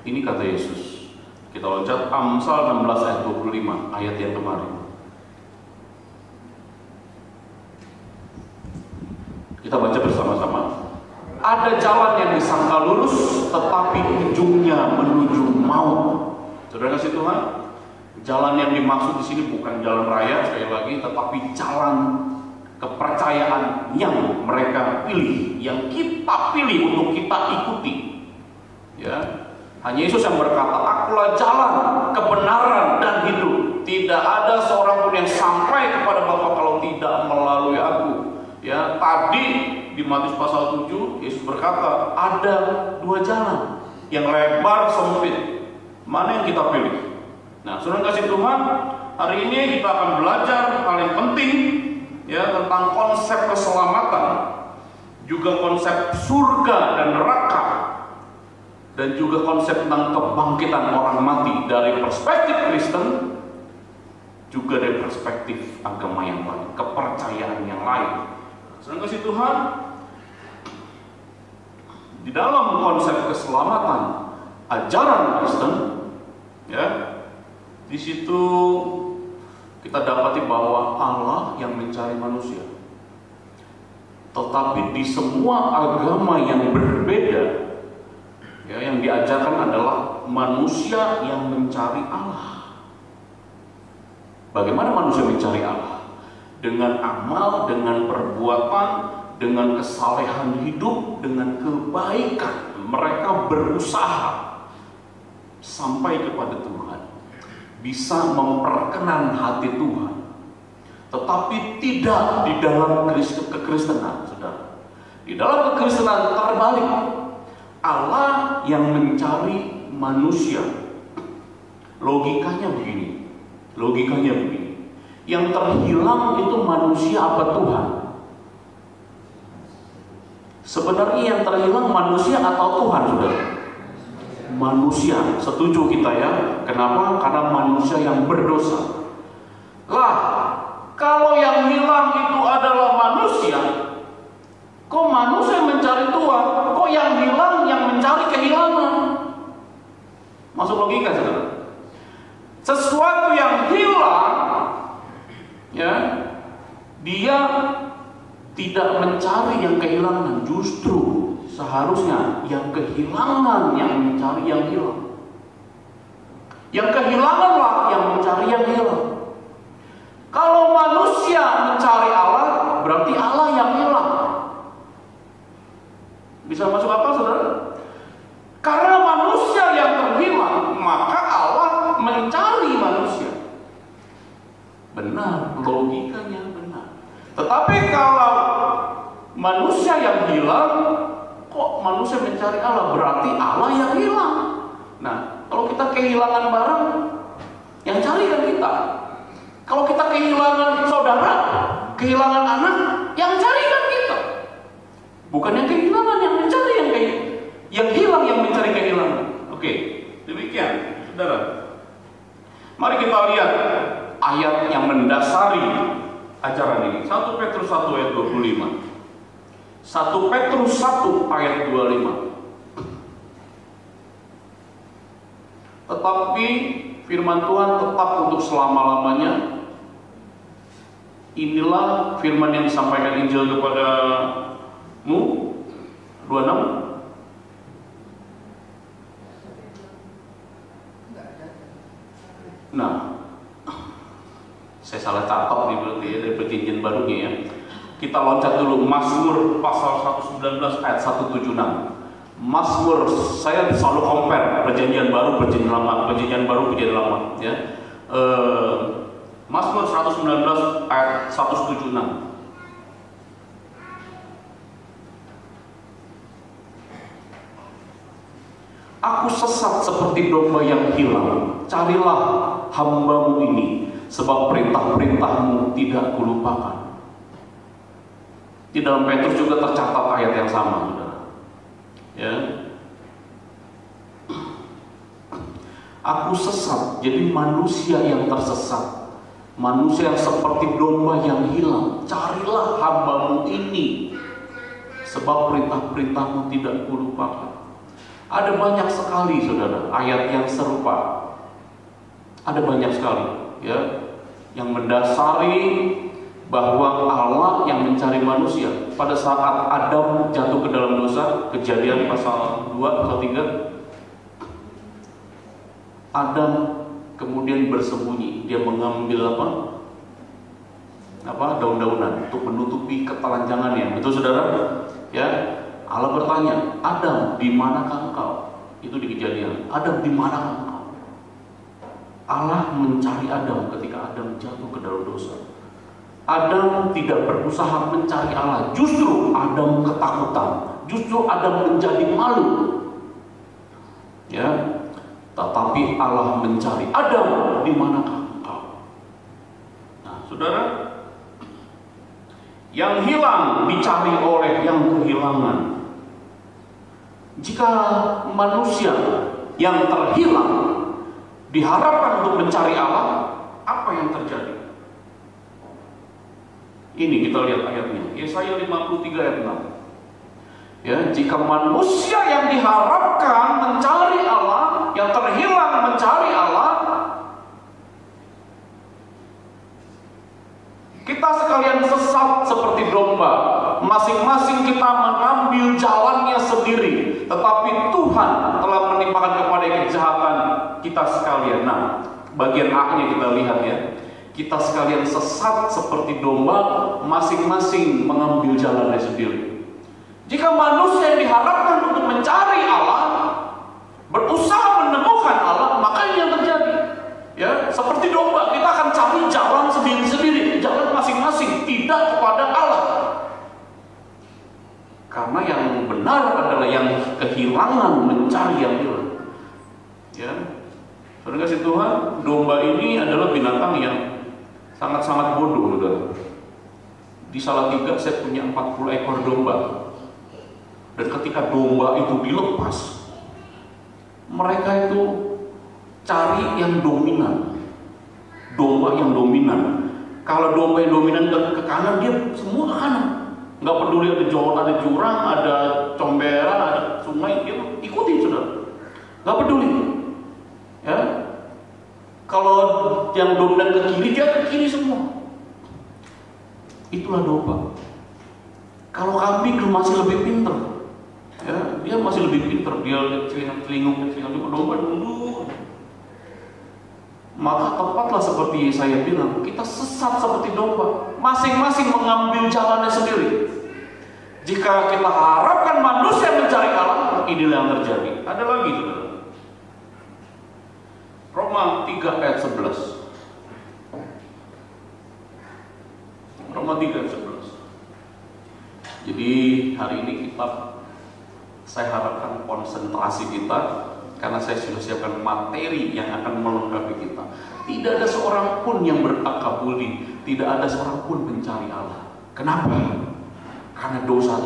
E: Ini kata Yesus. Kita loncat Amsal 16 ayat 25, ayat yang kemarin. Kita baca bersama-sama. Ada jalan yang disangka lurus, tetapi ujungnya menuju maut. Saudara kasih Tuhan, jalan yang dimaksud di sini bukan jalan raya sekali lagi, tetapi jalan kepercayaan yang mereka pilih, yang kita pilih untuk kita ikuti. Ya. Hanya Yesus yang berkata, akulah jalan, kebenaran, dan hidup. Tidak ada seorang pun yang sampai kepada Bapa kalau tidak melalui aku. Ya, tadi di Matius pasal 7, Yesus berkata, ada 2 jalan, yang lebar, sempit. Mana yang kita pilih? Nah, saudara kasih Tuhan, hari ini kita akan belajar hal yang penting, ya, tentang konsep keselamatan, juga konsep surga dan neraka, dan juga konsep tentang kebangkitan orang mati dari perspektif Kristen, juga dari perspektif agama yang lain, kepercayaan yang lain. Sedang kasih Tuhan, di dalam konsep keselamatan ajaran Kristen, ya, di situ kita dapati bahwa Allah yang mencari manusia. Tetapi di semua agama yang berbeda, ya, yang diajarkan adalah manusia yang mencari Allah. Bagaimana manusia mencari Allah? Dengan amal, dengan perbuatan, dengan kesalehan hidup, dengan kebaikan. Mereka berusaha sampai kepada Tuhan, bisa memperkenan hati Tuhan. tetapi tidak di dalam kekristenan, saudara. Di dalam kekristenan terbalik, Allah yang mencari manusia. Logikanya begini, yang terhilang itu manusia apa Tuhan? Sebenarnya yang terhilang manusia atau Tuhan, saudara? Manusia, setuju kita ya. Kenapa? Karena manusia yang berdosa. Lah, kalau yang hilang itu adalah manusia, kok manusia mencari Tuhan? Kok yang hilang yang mencari kehilangan? Masuk logika, saudara? Sesuatu yang hilang, ya, dia tidak mencari yang kehilangan. Justru seharusnya yang kehilangan yang mencari yang hilang. Yang kehilanganlah yang mencari yang hilang. Kalau manusia mencari Allah, berarti Allah yang hilang. Bisa masuk apa, saudara? Karena manusia yang terhilang, maka Allah mencari manusia. Benar, logikanya benar. Tetapi kalau manusia yang hilang, kok manusia mencari Allah? Berarti Allah yang hilang. Nah, kalau kita kehilangan barang, yang cari kan kita. Kalau kita kehilangan saudara, kehilangan anak, yang cari kan kita. Bukan yang kehilangan yang mencari yang hilang yang mencari kehilangan. Oke, demikian, saudara. Mari kita lihat ayat yang mendasari ajaran ini. 1 Petrus 1 ayat 25. 1 Petrus 1 ayat 25. Tetapi firman Tuhan tetap untuk selama-lamanya. Inilah firman yang disampaikan Injil kepadamu. 26. Nah, saya salah catat nih berarti ya, dari perjanjian barunya ya. Kita loncat dulu Mazmur pasal 119 ayat 176. Mazmur, saya selalu compare perjanjian baru, perjanjian lama, perjanjian lama ya. Mazmur 119 ayat 176. Aku sesat seperti domba yang hilang. Carilah hamba-Mu ini, sebab perintah-perintah-Mu tidak kulupakan. Di dalam Petrus juga tercatat ayat yang sama, saudara. Ya. Aku sesat, jadi manusia yang tersesat, manusia yang seperti domba yang hilang. Carilah hamba-Mu ini, sebab perintah-perintah-Mu tidak kulupakan. Ada banyak sekali, saudara, ayat yang serupa. Ada banyak sekali, ya, yang mendasari bahwa Allah yang mencari manusia. Pada saat Adam jatuh ke dalam dosa, Kejadian pasal 2, pasal 3, Adam kemudian bersembunyi. Dia mengambil daun-daunan untuk menutupi ketelanjangannya. Betul, saudara? Ya. Allah bertanya, Adam, di manakah engkau? Itu di Kejadian. Adam, di manakah engkau? Allah mencari Adam ketika Adam jatuh ke dalam dosa. Adam tidak berusaha mencari Allah. Justru Adam ketakutan. Justru Adam menjadi malu. Ya, tetapi Allah mencari Adam, di manakah engkau? Nah, saudara, yang hilang dicari oleh yang kehilangan. Jika manusia yang terhilang diharapkan untuk mencari Allah, apa yang terjadi? Ini kita lihat ayatnya, Yesaya 53 ayat 6. Ya, jika manusia yang diharapkan mencari Allah, yang terhilang mencari Allah, kita sekalian sesat seperti domba. Masing-masing kita mengambil jalannya sendiri, tetapi Tuhan telah menimpakan kepada kejahatan kita sekalian. Nah, bagian A-nya kita lihat ya. Kita sekalian sesat seperti domba, masing-masing mengambil jalannya sendiri. Jika manusia yang diharapkan untuk mencari Allah, berusaha menemukan Allah, maka ini yang terjadi. Ya, seperti domba, kita akan cari jalan sendiri-sendiri, jalan masing Karena yang benar adalah yang kehilangan mencari yang hilang. Ya, saudara kasih Tuhan, domba ini adalah binatang yang sangat-sangat bodoh, saudara. Di Salatiga saya punya 40 ekor domba. Dan ketika domba itu dilepas, mereka itu cari yang dominan. Domba yang dominan. Kalau domba yang dominan ke kanan, dia semua ke kanan. Nggak peduli ada jurang, ada comberan, ada sungai, dia ikuti, saudara. Nggak peduli. Ya, kalau yang dominan ke kiri, dia ke kiri semua. Itulah domba. Kalau kambing masih lebih pintar. Ya, dia masih lebih pintar. Dia telingung, domba nunduk. Maka tepatlah seperti saya bilang, kita sesat seperti domba, masing-masing mengambil jalannya sendiri. Jika kita harapkan manusia mencari Allah, inilah yang terjadi. Ada lagi, saudara. Roma 3 ayat 11. Roma 3 ayat 11. Jadi hari ini saya harapkan konsentrasi kita, karena saya sudah siapkan materi yang akan melengkapi kita. Tidak ada seorang pun yang berakal budi, tidak ada seorang pun mencari Allah. Kenapa? Karena dosa.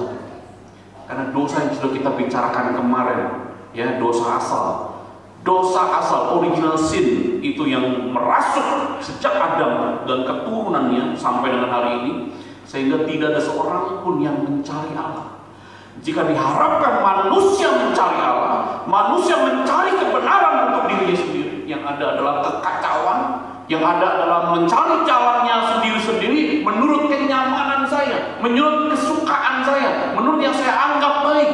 E: Karena dosa yang sudah kita bicarakan kemarin, ya, dosa asal. Dosa asal, original sin, itu yang merasuk sejak Adam dan keturunannya sampai dengan hari ini, sehingga tidak ada seorang pun yang mencari Allah. Jika diharapkan manusia mencari Allah, manusia mencari kebenaran untuk dirinya sendiri, yang ada adalah kekacauan, yang ada adalah mencari jalannya sendiri-sendiri menurut kenyamanan saya, menurut kesukaan saya, menurut yang saya anggap baik.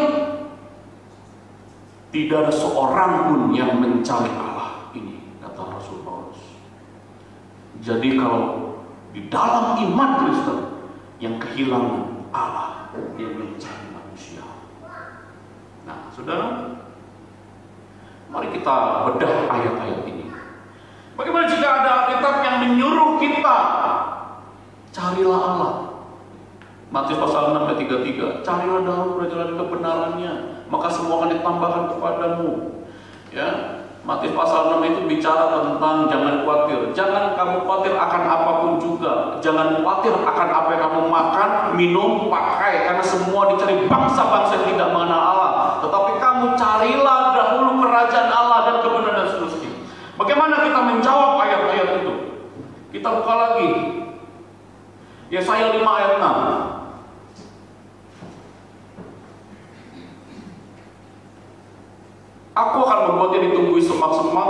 E: Tidak ada seorang pun yang mencari Allah, ini kata Rasul Paulus. Jadi kalau di dalam iman Kristen yang kehilangan Allah, dia mencari manusia. Nah, saudara, mari kita bedah ayat-ayat ini. Bagaimana jika ada Alkitab yang menyuruh kita carilah Allah? Matius pasal 6 ayat 33, carilah dahulu jalan kebenarannya, maka semua akan ditambahkan kepadamu. Ya, Matius pasal 6 itu bicara tentang jangan khawatir. Jangan kamu khawatir akan apapun juga. Jangan khawatir akan apa yang kamu makan, minum, pakai, karena semua dicari bangsa-bangsa yang tidak mengenal Allah. Tetapi kamu carilah dahulu kerajaan Allah dan kebenaran dan seterusnya. Bagaimana kita menjawab ayat-ayat itu? Kita buka lagi Yesaya 5 ayat 6. Aku akan membuatnya ditumbuhi semak-semak.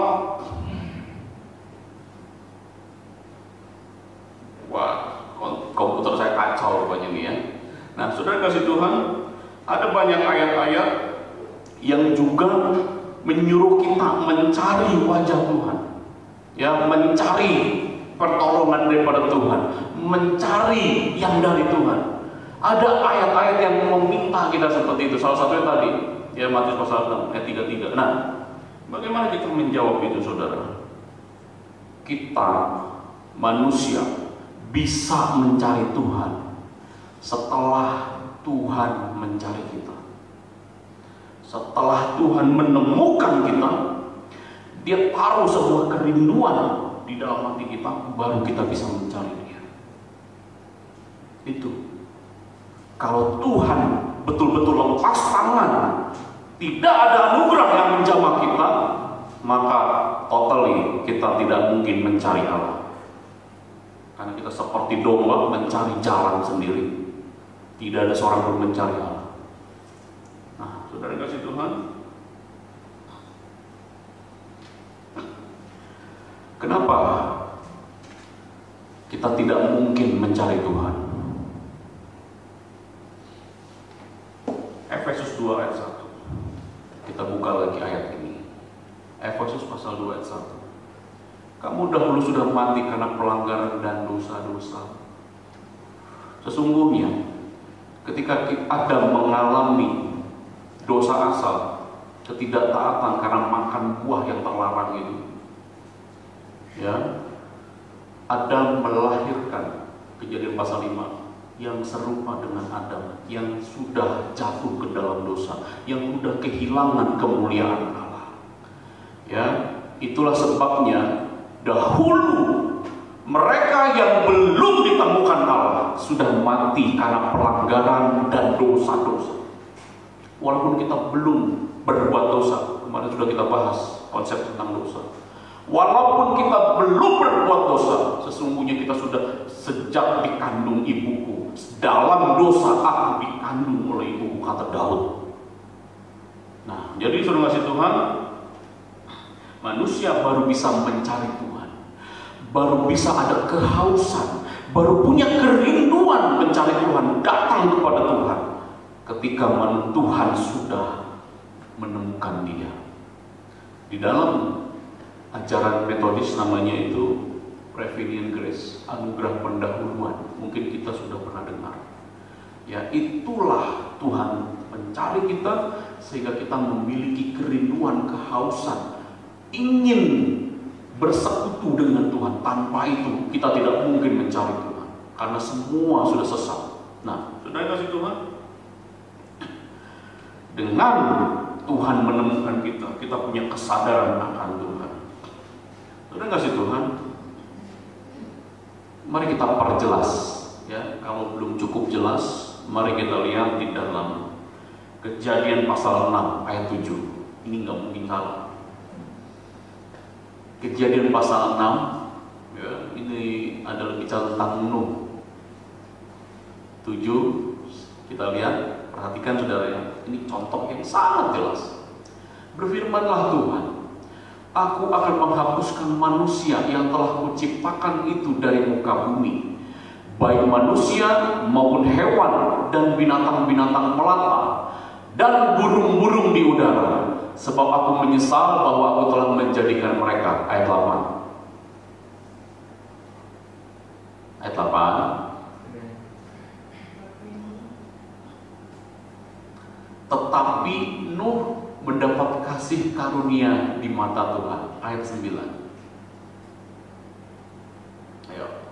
E: Wah, komputer saya kacau rupanya nih ya. Nah, saudara kasih Tuhan, ada banyak ayat-ayat yang juga menyuruh kita mencari wajah Tuhan, ya, mencari pertolongan daripada Tuhan, mencari yang dari Tuhan. Ada ayat-ayat yang meminta kita seperti itu. Salah satunya tadi, ya, Matius pasal 6 ayat 33. Nah, bagaimana kita menjawab itu, saudara? Kita manusia bisa mencari Tuhan setelah Tuhan mencari kita. Setelah Tuhan menemukan kita, Dia taruh sebuah kerinduan di dalam hati kita, baru kita bisa mencari Dia. Itu. Kalau Tuhan betul-betul lepas tangan, tidak ada anugerah yang menjamah kita, maka totally kita tidak mungkin mencari Allah. Karena kita seperti domba mencari jalan sendiri. Tidak ada seorang pun mencari Allah. Nah, saudara kasih Tuhan, kenapa kita tidak mungkin mencari Tuhan? Efesus 2 ayat 1. Kita buka lagi ayat ini. Efesus pasal 2 ayat 1. Kamu dahulu sudah mati karena pelanggaran dan dosa-dosa. Sesungguhnya ketika Adam mengalami dosa asal, ketidaktaatan karena makan buah yang terlarang itu, ya, Adam melahirkan, Kejadian pasal 5, yang serupa dengan Adam, yang sudah jatuh ke dalam dosa, yang sudah kehilangan kemuliaan Allah. Ya, itulah sebabnya dahulu mereka yang belum ditemukan Allah sudah mati karena pelanggaran dan dosa-dosa. Walaupun kita belum berbuat dosa, kemarin sudah kita bahas konsep tentang dosa. Walaupun kita belum berbuat dosa, sesungguhnya kita sudah sejak dikandung ibuku, dalam dosa aku dikandung oleh ibuku, kata Daud. Nah, jadi suruh kasih Tuhan, manusia baru bisa mencari Tuhan, baru bisa ada kehausan, baru punya kerinduan mencari Tuhan, datang kepada Tuhan ketika Tuhan sudah menemukan dia. Di dalam ajaran metodis namanya itu Prevenient Grace, anugerah pendahuluan. Mungkin kita sudah pernah dengar. Ya, itulah Tuhan mencari kita sehingga kita memiliki kerinduan, kehausan, ingin bersekutu dengan Tuhan. Tanpa itu kita tidak mungkin mencari Tuhan, karena semua sudah sesat. Nah, sudah kasih Tuhan, dengan Tuhan menemukan kita, kita punya kesadaran akan Tuhan. Sudah kasih Tuhan, mari kita perjelas. Ya, kalau belum cukup jelas, mari kita lihat di dalam Kejadian pasal 6 ayat 7. Ini nggak mungkin salah. Kejadian pasal 6, ya, ini adalah bicara tentang Nuh. 7, kita lihat, perhatikan saudara ya, ini contoh yang sangat jelas. Berfirmanlah Tuhan, aku akan menghapuskan manusia yang telah kuciptakan itu dari muka bumi, baik manusia maupun hewan dan binatang-binatang melata dan burung-burung di udara, sebab aku menyesal bahwa aku telah menjadikan mereka. Ayat 8. Ayat 8. Tetapi Nuh mendapat kasih karunia di mata Tuhan. Ayat 9. Ayo.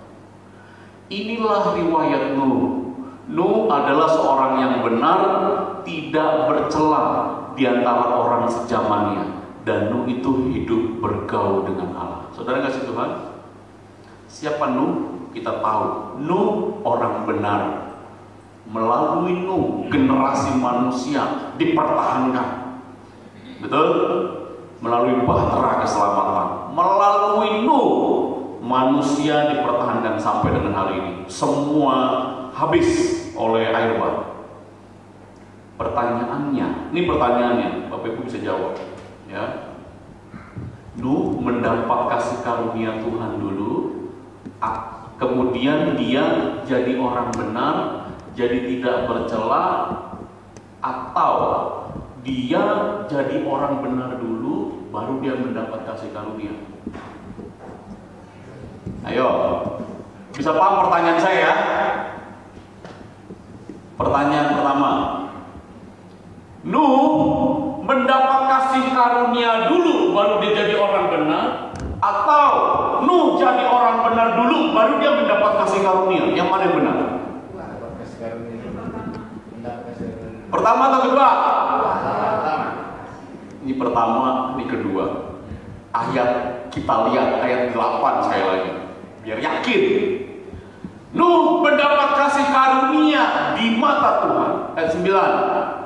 E: Inilah riwayat Nuh. Nuh adalah seorang yang benar, tidak bercela di antara orang sejamannya, dan Nuh itu hidup bergaul dengan Allah. Saudara kasih Tuhan, siapa Nuh? Kita tahu Nuh orang benar. Melalui Nuh generasi manusia dipertahankan. Betul? Melalui bahtera keselamatan, melalui Nuh manusia dipertahankan sampai dengan hari ini. Semua habis oleh air bah. Pertanyaannya, ini pertanyaannya, Bapak Ibu bisa jawab, ya. Nuh mendapat kasih karunia Tuhan dulu, kemudian dia jadi orang benar, jadi tidak bercela, atau dia jadi orang benar dulu, baru dia mendapat kasih karunia. Ayo, bisa paham pertanyaan saya ya? Pertanyaan pertama, Nuh mendapat kasih karunia dulu baru dia jadi orang benar, atau Nuh jadi orang benar dulu baru dia mendapat kasih karunia? Yang mana yang benar? Pertama atau kedua? Ini pertama, ini kedua. Ayat kita lihat ayat 8 sekali lagi, biar yakin. Nuh mendapat kasih karunia di mata Tuhan. Ayat 9.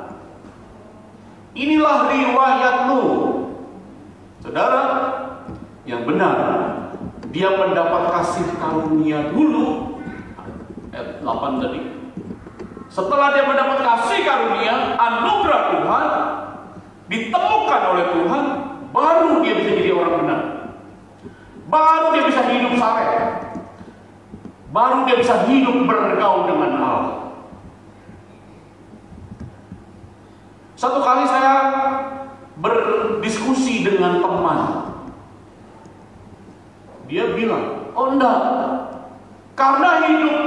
E: Inilah riwayat Nuh. Saudara, yang benar, dia mendapat kasih karunia dulu. Ayat 8 tadi. Setelah dia mendapat kasih karunia, anugerah Tuhan, ditemukan oleh Tuhan, baru dia bisa jadi orang benar. Baru dia bisa hidup saleh. Baru dia bisa hidup bergaul dengan Allah. Satu kali saya berdiskusi dengan teman. Dia bilang, oh enggak, karena hidup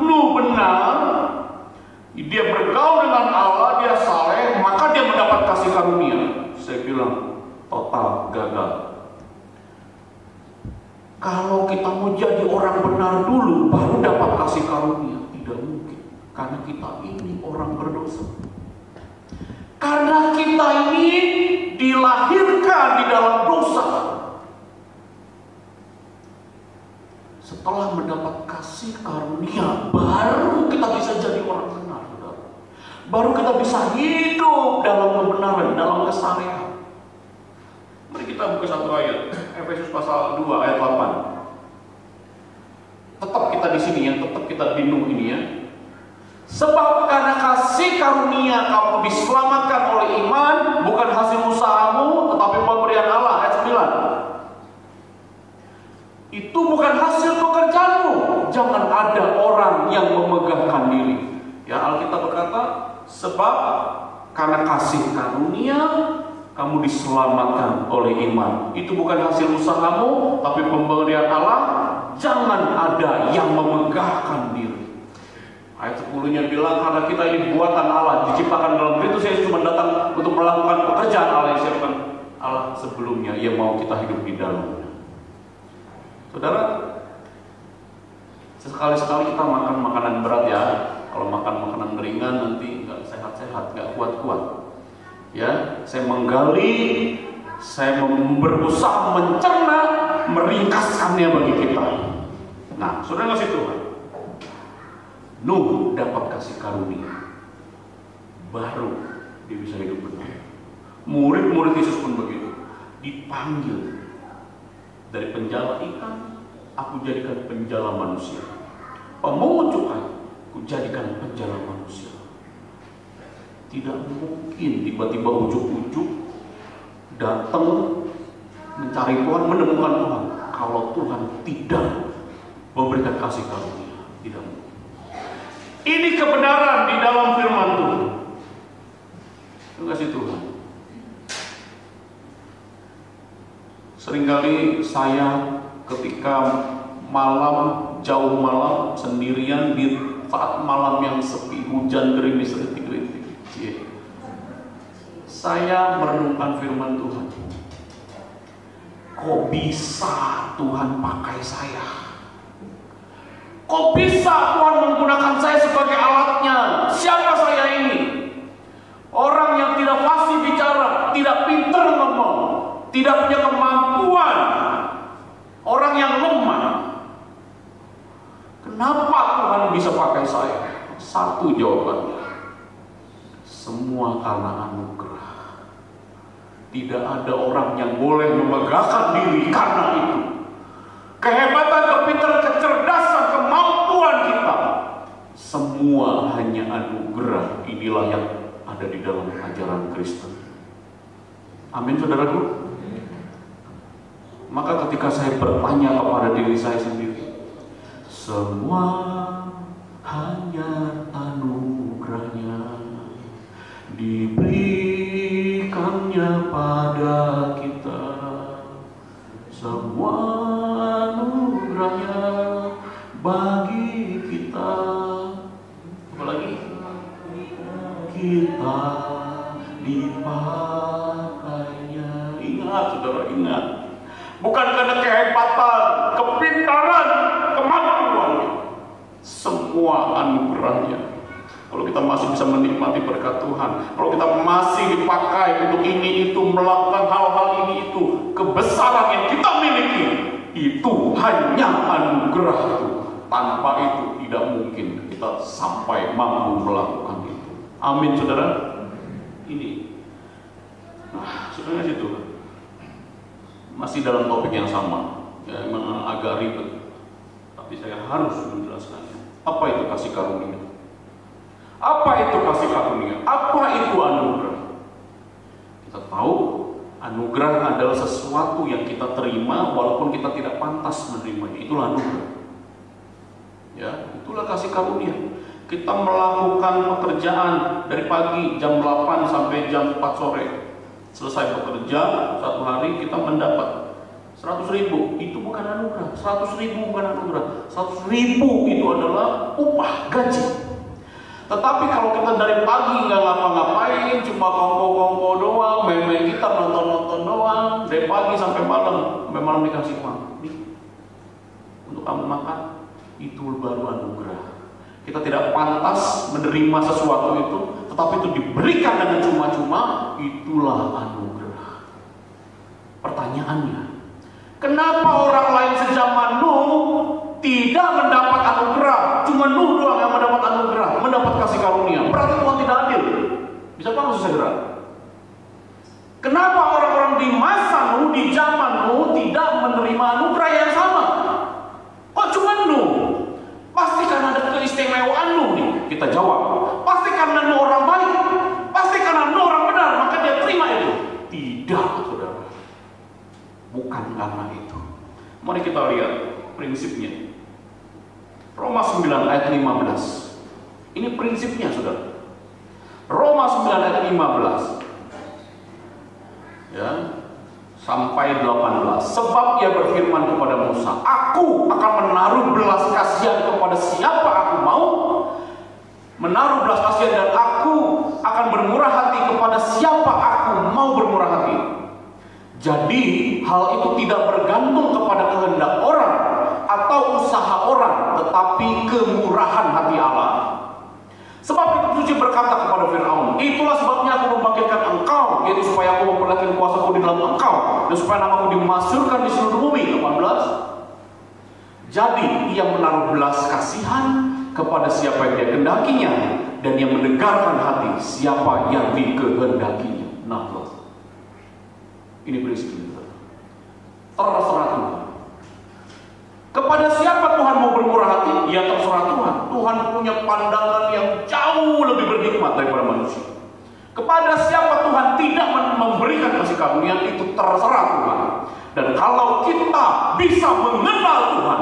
E: Nuh benar, dia bergaul dengan Allah, dia saleh, maka dia mendapat kasih karunia. Saya bilang, total gagal. Kalau kita mau jadi orang benar dulu, baru dapat kasih karunia. Tidak tidak mungkin. Karena kita ini orang berdosa. Karena kita ini dilahirkan di dalam dosa. Setelah mendapat kasih karunia, baru kita bisa jadi orang benar, saudara. Baru kita bisa hidup dalam kebenaran, dalam kesalehan. Mari kita buka satu ayat, Efesus pasal 2 ayat 8. Tetap kita di sini ya, tetap kita di Nuh ini ya. Sebab karena kasih karunia kamu diselamatkan oleh iman, bukan hasil usahamu, tetapi pemberian Allah. Ayat 9. Itu bukan hasil pekerjaanmu. Jangan ada orang yang memegahkan diri. Ya, Alkitab berkata, sebab karena kasih karunia kamu diselamatkan oleh iman. Itu bukan hasil usahamu, tapi pemberian Allah. Jangan ada yang memegahkan diri. Ayat 10-nya bilang, karena kita ini buatan Allah, diciptakan dalam Kristus Yesus, cuma datang untuk melakukan pekerjaan Allah yang siapkan Allah sebelumnya, yang mau kita hidup di dalamnya. Saudara, sekali-sekali kita makan makanan berat ya. Kalau makan makanan ringan nanti nggak sehat-sehat, nggak kuat-kuat. Ya, saya menggali, saya berusaha mencerna, meringkaskannya bagi kita. Nah, saudara ngasih Tuhan. Nuh dapat kasih karunia, baru dia bisa hidup benar. Murid-murid Yesus pun begitu, dipanggil dari penjala ikan, aku jadikan penjala manusia. Pemungut cukai, aku jadikan penjala manusia. Tidak mungkin tiba-tiba ujuk-ujuk datang mencari Tuhan, menemukan Tuhan, kalau Tuhan tidak memberikan kasih karunia. Tidak mungkin. Ini kebenaran di dalam firman Tuhan. Terima kasih Tuhan. Seringkali saya ketika malam, jauh malam, sendirian di saat malam yang sepi, hujan gerimis rintik-rintik, saya merenungkan firman Tuhan. Kok bisa Tuhan pakai saya? Kok bisa Tuhan menggunakan saya sebagai alatnya? Siapa saya ini? Orang yang tidak fasih bicara, tidak pintar ngomong, tidak punya kemampuan, orang yang lemah. Kenapa Tuhan bisa pakai saya? Satu jawabannya, semua karena anugerah. Tidak ada orang yang boleh memegahkan diri karena itu. Kehebatan, kepintaran, kecerdasan, kemampuan kita, semua hanya anugerah. Inilah yang ada di dalam ajaran Kristen. Amin, saudaraku. Maka ketika saya bertanya kepada diri saya sendiri, semua hanya anugerahnya, diberikannya pada kita. Semua anugerahnya bagi kita. Apalagi kita dipakainya. Ingat, saudara, ingat. Bukan karena kehebatan, kepintaran, kemampuan. Semua anugerahnya. Kalau kita masih bisa menikmati berkat Tuhan, kalau kita masih dipakai untuk ini itu, melakukan hal-hal ini itu, kebesaran yang kita miliki, itu hanya anugerah itu. Tanpa itu tidak mungkin kita sampai mampu melakukan itu. Amin, saudara. Ini, nah, saudara situ masih dalam topik yang sama, ya, memang agak ribet, tapi saya harus menjelaskannya. Apa itu kasih karunia? Apa itu kasih karunia? Apa itu anugerah? Kita tahu anugerah adalah sesuatu yang kita terima walaupun kita tidak pantas menerimanya. Itulah anugerah. Ya, itulah kasih karunia. Kita melakukan pekerjaan dari pagi jam 8 sampai jam 4 sore. Selesai bekerja, satu hari kita mendapat 100.000. Itu bukan anugerah. 100.000 bukan anugerah. 100.000 itu adalah upah, gaji. Tetapi kalau kita dari pagi nggak ngapa-ngapain, cuma kongko-kongko doang, main-main gitar, nonton-nonton doang, dari pagi sampai malam dikasih uang. Nih, untuk kamu makan, itu baru anugerah. Kita tidak pantas menerima sesuatu itu, tetapi itu diberikan dengan cuma-cuma, itulah anugerah. Pertanyaannya, kenapa orang lain sejaman Nuh tidak mendapat anugerah? Cuma Nuh doang yang mendapat anugerah, mendapat kasih karunia. Berarti Tuhan tidak adil. Bisa paham segera? Kenapa orang-orang di masa Nuh, di zaman Nuh tidak menerima anugerah yang sama? Kok cuma Nuh? Pasti karena ada keistimewaan Nuh nih. Kita jawab, pasti karena Nuh orang baik, pasti karena Nuh orang benar, maka dia terima itu. Tidak, saudara. Bukan karena itu. Mari kita lihat prinsipnya. Roma 9 ayat 15. Ini prinsipnya, saudara. Roma 9 ayat 15. Ya, sampai 18. Sebab ia berfirman kepada Musa, aku akan menaruh belas kasihan kepada siapa aku mau, menaruh belas kasihan, dan aku akan bermurah hati kepada siapa aku mau bermurah hati. Jadi hal itu tidak bergantung kepada kehendak orang atau usaha orang, tetapi kemurahan hati Allah. Sebab Kitab Suci berkata kepada Firaun, itulah sebabnya aku membangkitkan engkau, yaitu supaya aku memperlihatkan kuasaku di dalam engkau, dan supaya namaku dimasyhurkan di seluruh bumi. 18. Jadi ia menaruh belas kasihan kepada siapa yang dia kehendakinya, dan ia mendengarkan hati siapa yang dikehendakinya. 16. Ini prinsip kita. Terserah Tuhan. Kepada siapa Tuhan mau bermurah hati? Ya terserah Tuhan. Tuhan punya pandangan yang jauh lebih berhikmat daripada manusia. Kepada siapa Tuhan tidak memberikan kasih karunia, itu terserah Tuhan. Dan kalau kita bisa mengenal Tuhan,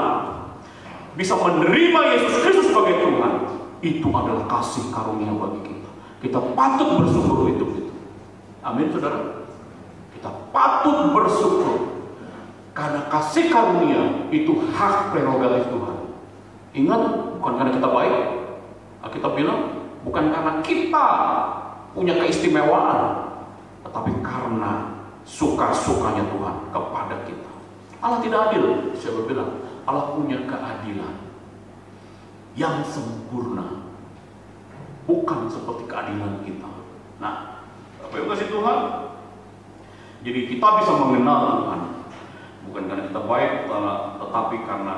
E: bisa menerima Yesus Kristus sebagai Tuhan, itu adalah kasih karunia bagi kita. Kita patut bersyukur itu. Amin, saudara. Kita patut bersyukur. Karena kasih karunia itu hak prerogatif Tuhan. Ingat, bukan karena kita baik. Kita bilang, bukan karena kita punya keistimewaan, tetapi karena suka-sukanya Tuhan kepada kita. Allah tidak adil. Siapa bilang? Allah punya keadilan yang sempurna, bukan seperti keadilan kita. Nah, apa yang kasih Tuhan? Jadi kita bisa mengenal Tuhan, bukan karena kita baik, tetapi karena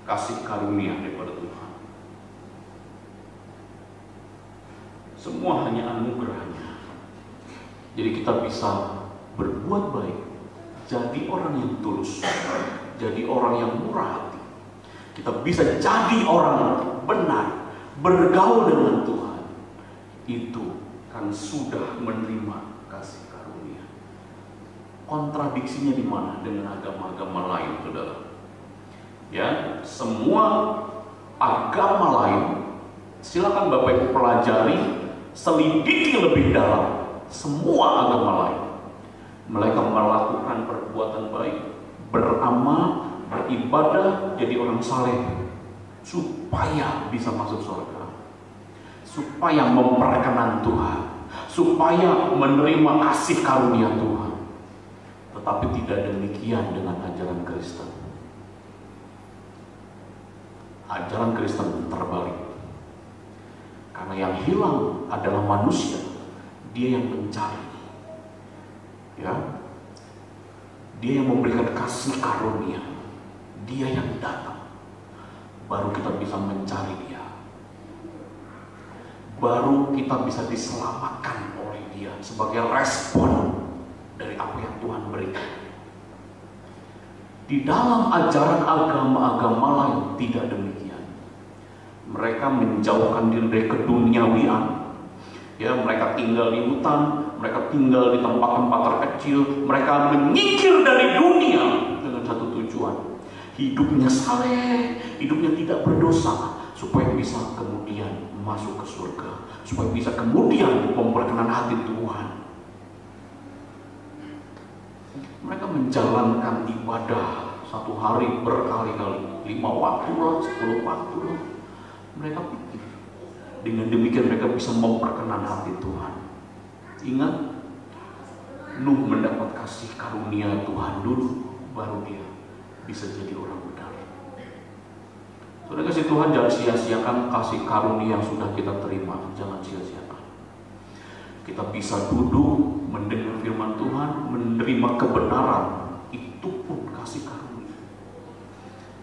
E: kasih karunia daripada Tuhan. Semua hanya anugerahnya. Jadi kita bisa berbuat baik, jadi orang yang tulus, jadi orang yang murah hati. Kita bisa jadi orang benar, bergaul dengan Tuhan. Itu kan sudah menerima kasih karunia. Kontradiksinya di mana dengan agama-agama lain, saudara? Ya, semua agama lain, silakan Bapak Ibu pelajari, selidiki lebih dalam. Semua agama lain, mereka melakukan perbuatan baik, beramal, beribadah, jadi orang saleh, supaya bisa masuk surga, supaya memperkenan Tuhan, supaya menerima kasih karunia Tuhan. Tetapi tidak demikian dengan ajaran Kristen. Ajaran Kristen terbalik. Karena yang hilang adalah manusia, dia yang mencari, ya, dia yang memberikan kasih karunia, dia yang datang, baru kita bisa mencari dia, baru kita bisa diselamatkan oleh dia sebagai respon dari apa yang Tuhan berikan. Di dalam ajaran agama-agama lain tidak demikian. Mereka menjauhkan diri dari keduniawian. Ya, mereka tinggal di hutan, mereka tinggal di tempat-tempat terkecil, mereka menyingkir dari dunia dengan satu tujuan. Hidupnya saleh, hidupnya tidak berdosa, supaya bisa kemudian masuk ke surga, supaya bisa kemudian memperkenan hati Tuhan. Mereka menjalankan ibadah satu hari berkali-kali, 5 waktu lah, 10 waktu lah. Mereka pikir dengan demikian mereka bisa memperkenan hati Tuhan. Ingat, Nuh mendapat kasih karunia Tuhan dulu, baru dia bisa jadi orang benar. Saudara kasih Tuhan, jangan sia-siakan kasih karunia yang sudah kita terima. Jangan sia-siakan. Kita bisa duduk, mendengar firman Tuhan, menerima kebenaran. Itu pun kasih karunia.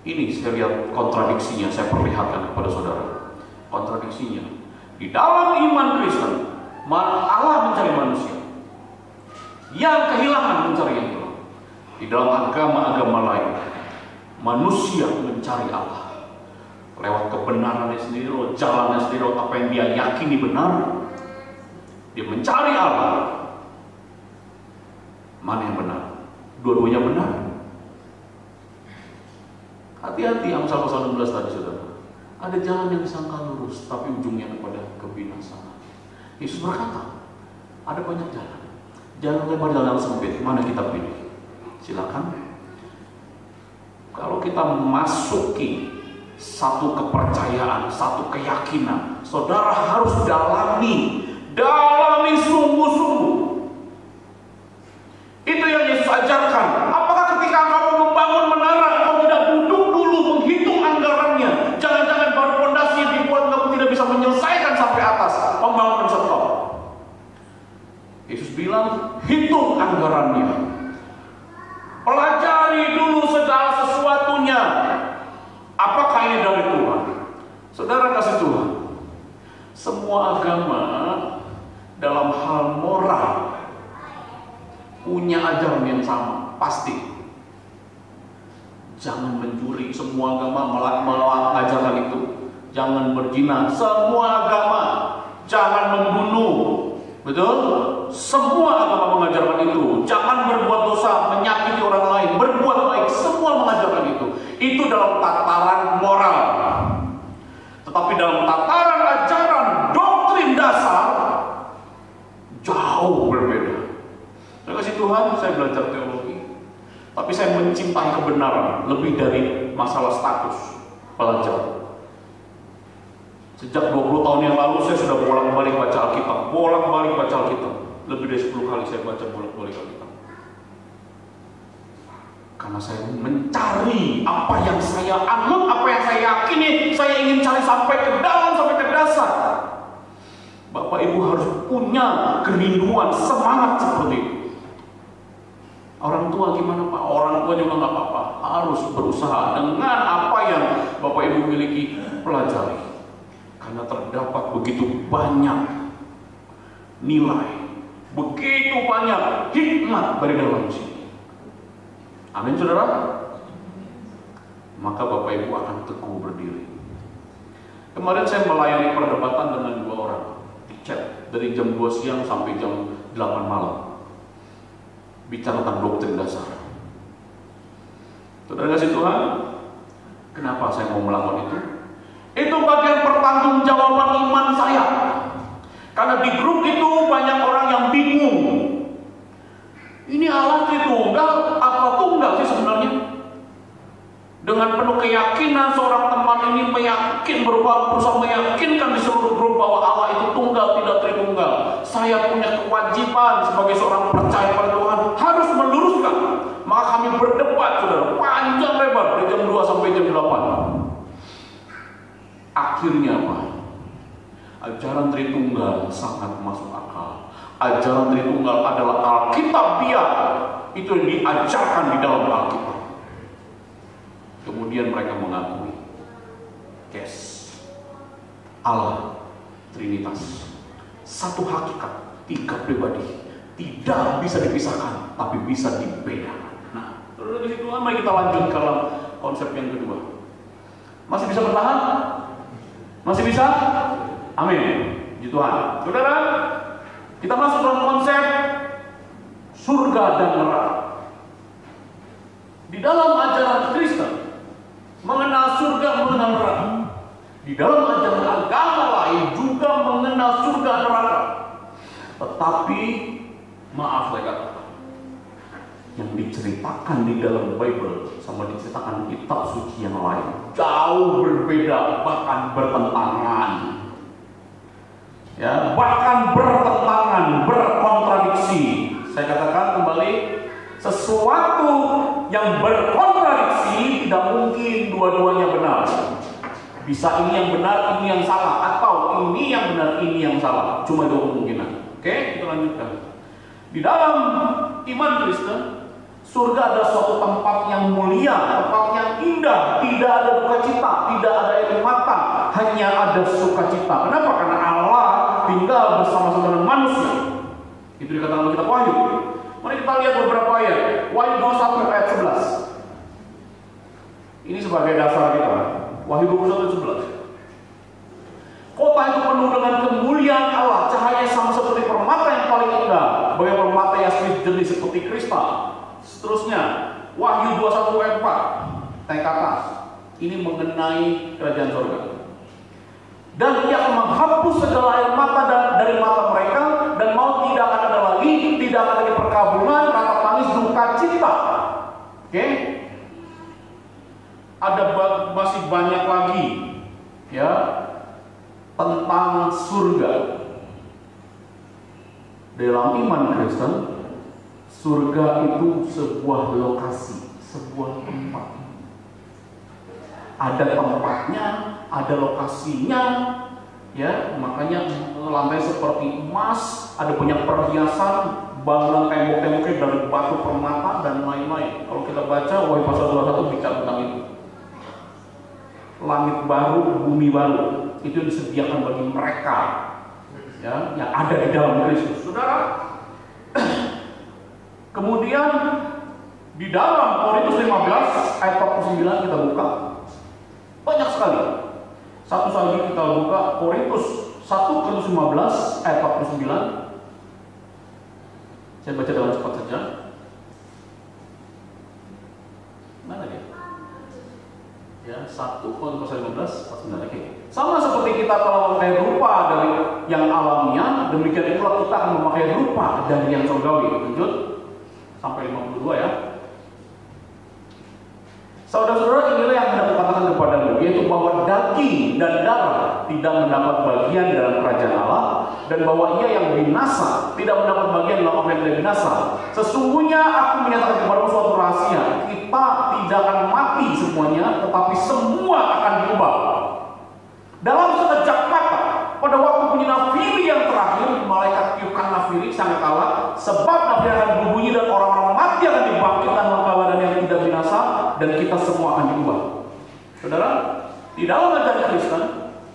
E: Ini saya lihat kontradiksinya, saya perlihatkan kepada saudara. Kontradiksinya. Di dalam iman Kristen, Allah mencari manusia. Yang kehilangan mencari yang hilang. Di dalam agama-agama lain, manusia mencari Allah. Lewat kebenarannya sendiri, jalannya sendiri, apa yang dia yakini benar, dia mencari Allah. Mana yang benar? Dua-duanya benar. Hati-hati, Amsal pasal 16 tadi saudara. Ada jalan yang disangka lurus, tapi ujungnya kepada kebinasaan. Yesus berkata, ada banyak jalan. Jalan lebar, jalan sempit. Mana kita pilih? Silakan. Kalau kita masuki satu kepercayaan, satu keyakinan, saudara harus dalami sungguh-sungguh. Itu yang Yesus ajarkan. Apakah ketika kamu membangun menara, kamu tidak duduk dulu menghitung anggarannya? Jangan-jangan baru fondasi yang dibuat kamu tidak bisa menyelesaikan sampai atas pembangunan stop. Yesus bilang, hitung anggarannya. Pelajari dulu segala sesuatunya. Apakah ini dari Tuhan? Saudara kasih Tuhan, semua agama dalam hal moral punya ajaran yang sama, pasti. Jangan mencuri, semua agama mengajarkan itu. Jangan berzina, semua agama. Jangan membunuh, betul? Semua agama mengajarkan itu. Jangan berbuat dosa, menyakiti orang lain, berbuat baik, semua mengajarkan itu. Itu dalam tataran moral. Tetapi dalam tataran ajaran doktrin dasar jauh berbeda. Terima kasih Tuhan, saya belajar teologi, tapi saya mencintai kebenaran lebih dari masalah status pelajar. Sejak 20 tahun yang lalu saya sudah bolak-balik baca Alkitab. Lebih dari 10 kali saya baca bolak-balik Alkitab. Karena saya mencari apa yang saya anggap, apa yang saya yakini, saya ingin cari sampai ke dalam, sampai ke dasar. Bapak Ibu harus punya kerinduan, semangat seperti itu. Orang tua gimana Pak? Orang tua juga nggak apa-apa. Harus berusaha dengan apa yang Bapak Ibu miliki, pelajari. Karena terdapat begitu banyak nilai, begitu banyak hikmat dari dalam sini. Amin saudara. Maka Bapak Ibu akan teguh berdiri. Kemarin saya melayani perdebatan dengan 2 orang di chat dari jam 2 siang sampai jam 8 malam. Bicara tentang doktrin dasar. Saudara kasih Tuhan, kenapa saya mau melakukan itu? Itu bagian pertanggungjawaban iman saya. Karena di grup itu banyak orang yang bingung. Ini Allah Tritunggal apa tunggal sih sebenarnya? Dengan penuh keyakinan seorang teman ini berusaha meyakinkan di seluruh grup bahwa Allah itu tunggal, tidak Tritunggal. Saya punya kewajiban sebagai seorang percaya pada Tuhan harus meluruskan. Maka kami berdebat saudara, panjang lebar dari jam 2 sampai jam 8. Akhirnya apa? Ajaran Tritunggal sangat masuk akal. Ajaran Tritunggal adalah Alkitabiah. Itu yang diajarkan di dalam Alkitab. Kemudian mereka mengakui, yes, Allah Trinitas, satu hakikat, 3 pribadi, tidak bisa dipisahkan, tapi bisa dibedakan. Nah, terus dari situ mari kita lanjut ke konsep yang kedua. Masih bisa bertahan? Masih bisa? Amin. Puji Tuhan. Saudara, kita masuk dalam konsep surga dan neraka. Di dalam ajaran Kristen, mengenal surga, mengenal neraka. Di dalam ajaran agama lain juga mengenal surga dan neraka. Tetapi, maaf saya katakan, yang diceritakan di dalam Bible sama diceritakan kitab suci yang lain jauh berbeda, bahkan bertentangan. Ya, bahkan bertentangan, berkontradiksi. Saya katakan kembali, sesuatu yang berkontradiksi tidak mungkin dua-duanya benar. Bisa ini yang benar, ini yang salah, atau ini yang benar, ini yang salah. Cuma dua kemungkinan. Oke, kita lanjutkan. Di dalam iman Kristen, surga adalah suatu tempat yang mulia, tempat yang indah, tidak ada duka cita, tidak ada air mata, hanya ada sukacita. Kenapa? Karena Allah tinggal bersama-sama dengan manusia. Itu dikatakan oleh kitab Wahyu. Mari kita lihat beberapa ayat. Wahyu 21 ayat 11. Ini sebagai dasar kita. Wahyu 21 ayat 11. Kota itu penuh dengan kemuliaan Allah, cahaya sama seperti permata yang paling indah, bagai permata yang jernih seperti kristal. Seterusnya, Wahyu 21 ayat 4, naik ke atas. Ini mengenai kerajaan surga. Dan ia akan menghapus segala air mata dari mata mereka, dan maut tidak akan ada lagi, tidak akan lagi perkabungan, ratap tangis, duka cita. Oke? Ada masih banyak lagi, ya, tentang surga. Dalam iman Kristen, surga itu sebuah lokasi, sebuah tempat. Ada tempatnya, ada lokasinya, ya. Makanya lantai seperti emas, ada banyak perhiasan, bangunan tembok-temboknya dari batu permata dan lain-lain. Kalau kita baca Wahyu pasal 21 bicara tentang itu. Langit baru, bumi baru, itu disediakan bagi mereka, ya, yang ada di dalam Kristus. Saudara, kemudian di dalam Korintus 15 ayat 49 kita buka, banyak sekali. Satu lagi kita buka Korintus 1 Korintus 15 ayat 49. Saya baca dengan cepat saja. Mana dia? Ya, 1 Korintus 15 49. Oke. Sama seperti kita kalau memakai rupa dari yang alamiah, demikian pula kita akan memakai rupa dari yang surgawi. Lanjut sampai 52 ya. Saudara-saudara, inilah yang hendak kukatakan kepadamu, yaitu bahwa daging dan darah tidak mendapat bagian dalam kerajaan Allah, dan bahwa ia yang binasa tidak mendapat bagian dalam apa yang tidak binasa. Sesungguhnya aku menyatakan kepadamu suatu rahasia, kita tidak akan mati semuanya, tetapi semua akan diubah dalam sekejap mata. Pada waktu bunyi nafiri yang terakhir, malaikat tiupkan nafiri sangkakala, sebab nafiri akan berbunyi dan orang-orang mati akan dibangkitkan dalam keadaan yang tidak binasa, dan kita semua akan diubah. Saudara, di dalam ajaran Kristen,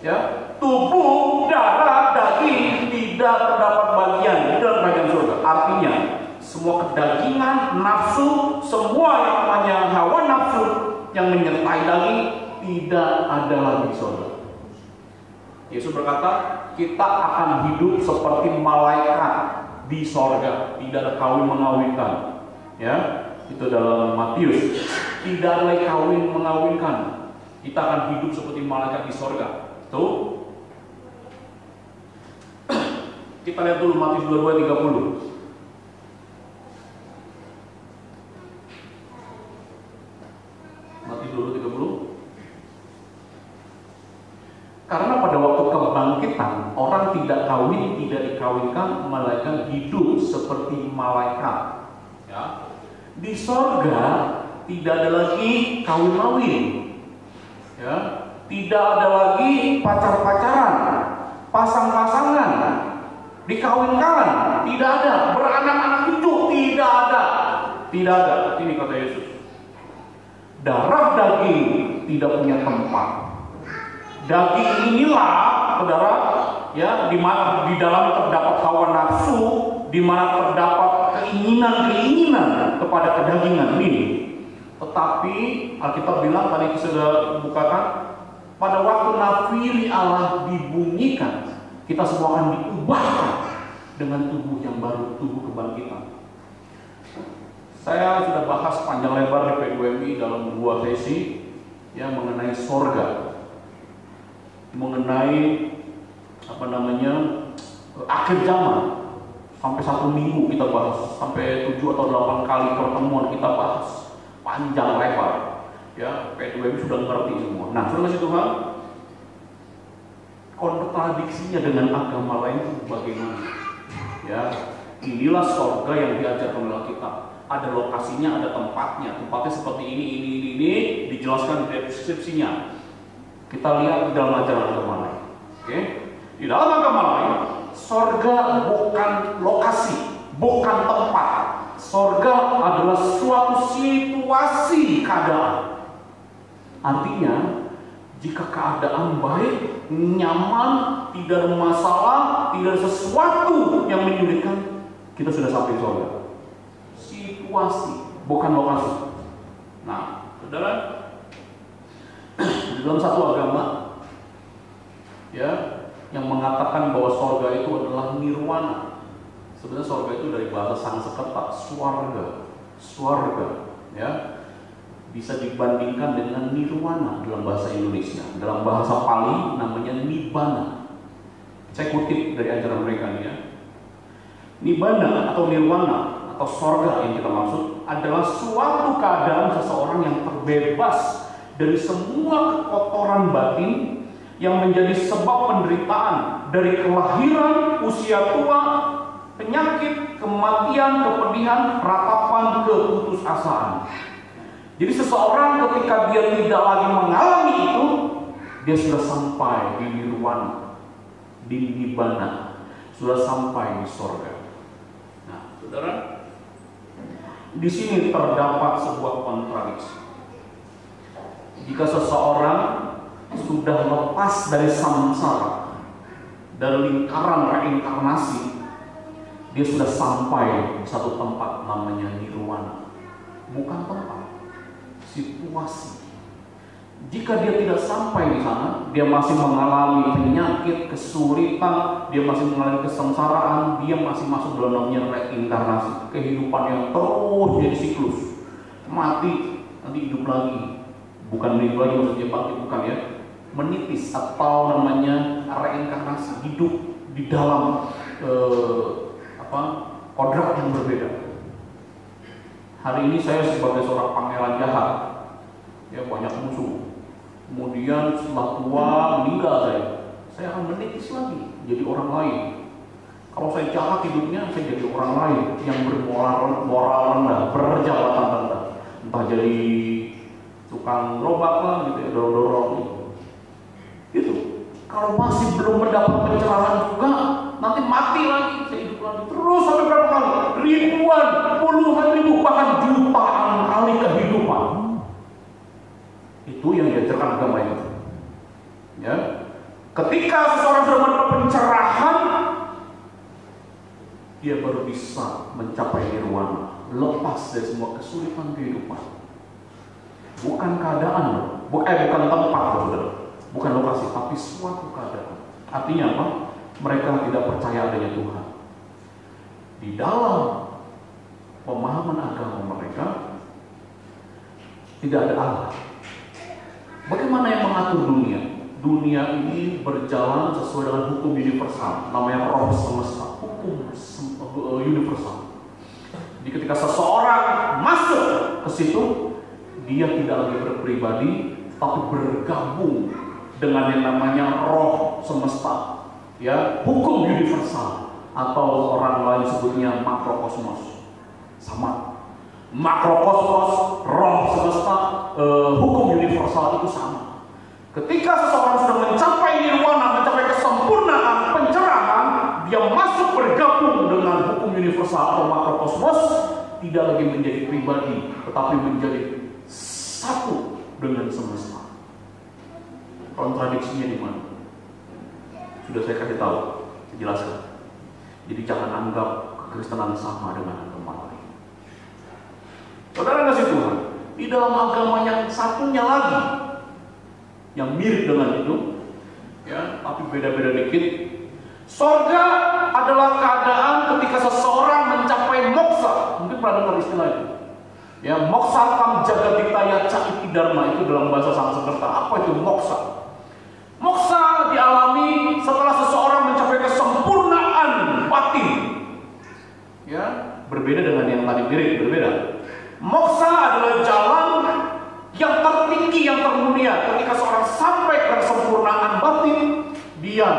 E: ya, tubuh, darah, daging tidak terdapat bagian di dalam kerajaan surga. Artinya, semua kedagingan, nafsu, semua yang namanya hawa nafsu yang menyertai daging tidak ada lagi di surga. Yesus berkata, kita akan hidup seperti malaikat di sorga, tidak ada kawin mengawinkan. Ya, itu dalam Matius. Tidak ada lagi kawin mengawinkan. Kita akan hidup seperti malaikat di sorga. Tuh. Kita lihat dulu Matius 22:30. Matius 22:30. Karena pada waktu kebangkitan, orang tidak kawin, tidak dikawinkan, melainkan hidup seperti malaikat. Ya. Di sorga tidak ada lagi kawin-mawin, ya. Tidak ada lagi pacar-pacaran, pasang-pasangan, dikawinkan, tidak ada. Beranak-anak cucu, tidak ada. Tidak ada. Ini kata Yesus. Darah daging tidak punya tempat. Daging inilah, saudara, ya, di mana di dalam terdapat hawa nafsu, di mana terdapat keinginan-keinginan kepada kedagingan ini. Tetapi Alkitab bilang, tadi sudah bukakan, pada waktu nafiri Allah dibunyikan, kita semua akan diubahkan dengan tubuh yang baru, tubuh kebangkitan. Saya sudah bahas panjang lebar di P2MI dalam 2 sesi, ya, mengenai sorga, mengenai akhir zaman. Sampai 1 minggu kita bahas, sampai 7 atau 8 kali pertemuan kita bahas panjang lebar. Ya, P2MI sudah ngerti semua. Nah, sudah kasih Tuhan, kontradiksinya dengan agama lain itu bagaimana? Ya, inilah sorga yang diajarkan oleh kita. Ada lokasinya, ada tempatnya. Tempatnya seperti ini, dijelaskan di deskripsinya. Kita lihat di dalam ajaran agama lain. Oke? Di dalam agama lain, sorga bukan lokasi, bukan tempat. Sorga adalah suatu situasi keadaan. Artinya, jika keadaan baik, nyaman, tidak ada masalah, tidak ada sesuatu yang menyulitkan, kita sudah sampai di sorga. Situasi, bukan lokasi. Nah, saudara, di dalam satu agama, ya, yang mengatakan bahwa sorga itu adalah nirwana. Sebenarnya sorga itu dari bahasa Sanskerta, swarga, ya, bisa dibandingkan dengan nirwana dalam bahasa Indonesia. Dalam bahasa Pali namanya nibbana. Saya kutip dari ajaran mereka nih, ya. Nibbana atau nirwana atau sorga yang kita maksud adalah suatu keadaan seseorang yang terbebas dari semua kekotoran batin yang menjadi sebab penderitaan, dari kelahiran, usia tua, penyakit, kematian, kepedihan, ratapan, keputusasaan. Jadi seseorang ketika dia tidak lagi mengalami itu, dia sudah sampai di nirwana, di nibbana, sudah sampai di sorga. Nah, saudara, di sini terdapat sebuah kontradiksi. Jika seseorang sudah lepas dari samsara, dari lingkaran reinkarnasi, dia sudah sampai di satu tempat namanya nirwana. Bukan tempat, situasi. Jika dia tidak sampai di sana, dia masih mengalami penyakit, kesulitan, dia masih mengalami kesengsaraan, dia masih masuk dalam namanya reinkarnasi, kehidupan yang terus jadi siklus. Mati, nanti hidup lagi. Bukan meninggal lagi maksudnya bangkit, bukan, ya. Menipis atau namanya reinkarnasi, hidup di dalam kodrat yang berbeda. Hari ini saya sebagai seorang pangeran jahat, ya, banyak musuh. Kemudian setelah tua meninggal saya akan menipis lagi jadi orang lain. Kalau saya jahat hidupnya, saya jadi orang lain yang bermoral rendah, berjabatan rendah, entah jadi tukang gerobak lah gitu, ya, dorong-dorong gitu. Kalau masih belum mendapat pencerahan juga, nanti mati lagi, saya hidup lagi terus sampai berapa kali? Ribuan, puluhan ribu, bahkan jutaan kali kehidupan. Itu yang diajarkan agama itu. Ya, ketika seseorang sudah mendapat pencerahan, dia baru bisa mencapai nirwana, lepas dari semua kesulitan kehidupan. Bukan keadaan, bukan tempat, saudara. Bukan lokasi, tapi suatu keadaan. Artinya apa? Mereka tidak percaya adanya Tuhan. Di dalam pemahaman agama mereka tidak ada Allah. Bagaimana yang mengatur dunia? Dunia ini berjalan sesuai dengan hukum universal, namanya roh semesta, hukum universal. Jadi ketika seseorang masuk ke situ, dia tidak lagi berpribadi, tapi bergabung dengan yang namanya roh semesta, ya, hukum universal, atau orang lain sebutnya makrokosmos. Sama, makrokosmos, roh semesta, hukum universal itu sama. Ketika seseorang sudah mencapai nirwana, mencapai kesempurnaan pencerahan, dia masuk bergabung dengan hukum universal atau makrokosmos, tidak lagi menjadi pribadi, tetapi menjadi satu dengan semesta. Kontradiksinya di mana? Sudah saya kasih tahu, saya jelaskan. Jadi jangan anggap kekristenan sama dengan agama lain. Saudara kasih Tuhan, di dalam agama yang satunya lagi, yang mirip dengan itu, ya, tapi beda-beda dikit. Sorga adalah keadaan ketika seseorang mencapai moksa. Mungkin pernah dengar istilah itu. Ya, moksa tam jagaditaya cakiti dharma, itu dalam bahasa Sanskerta. Apa itu moksa? Moksa dialami setelah seseorang mencapai kesempurnaan batin. Ya, berbeda dengan yang tadi mirip, berbeda. Moksa adalah jalan yang tertinggi, yang termulia. Ketika seorang sampai ke kesempurnaan batin, dia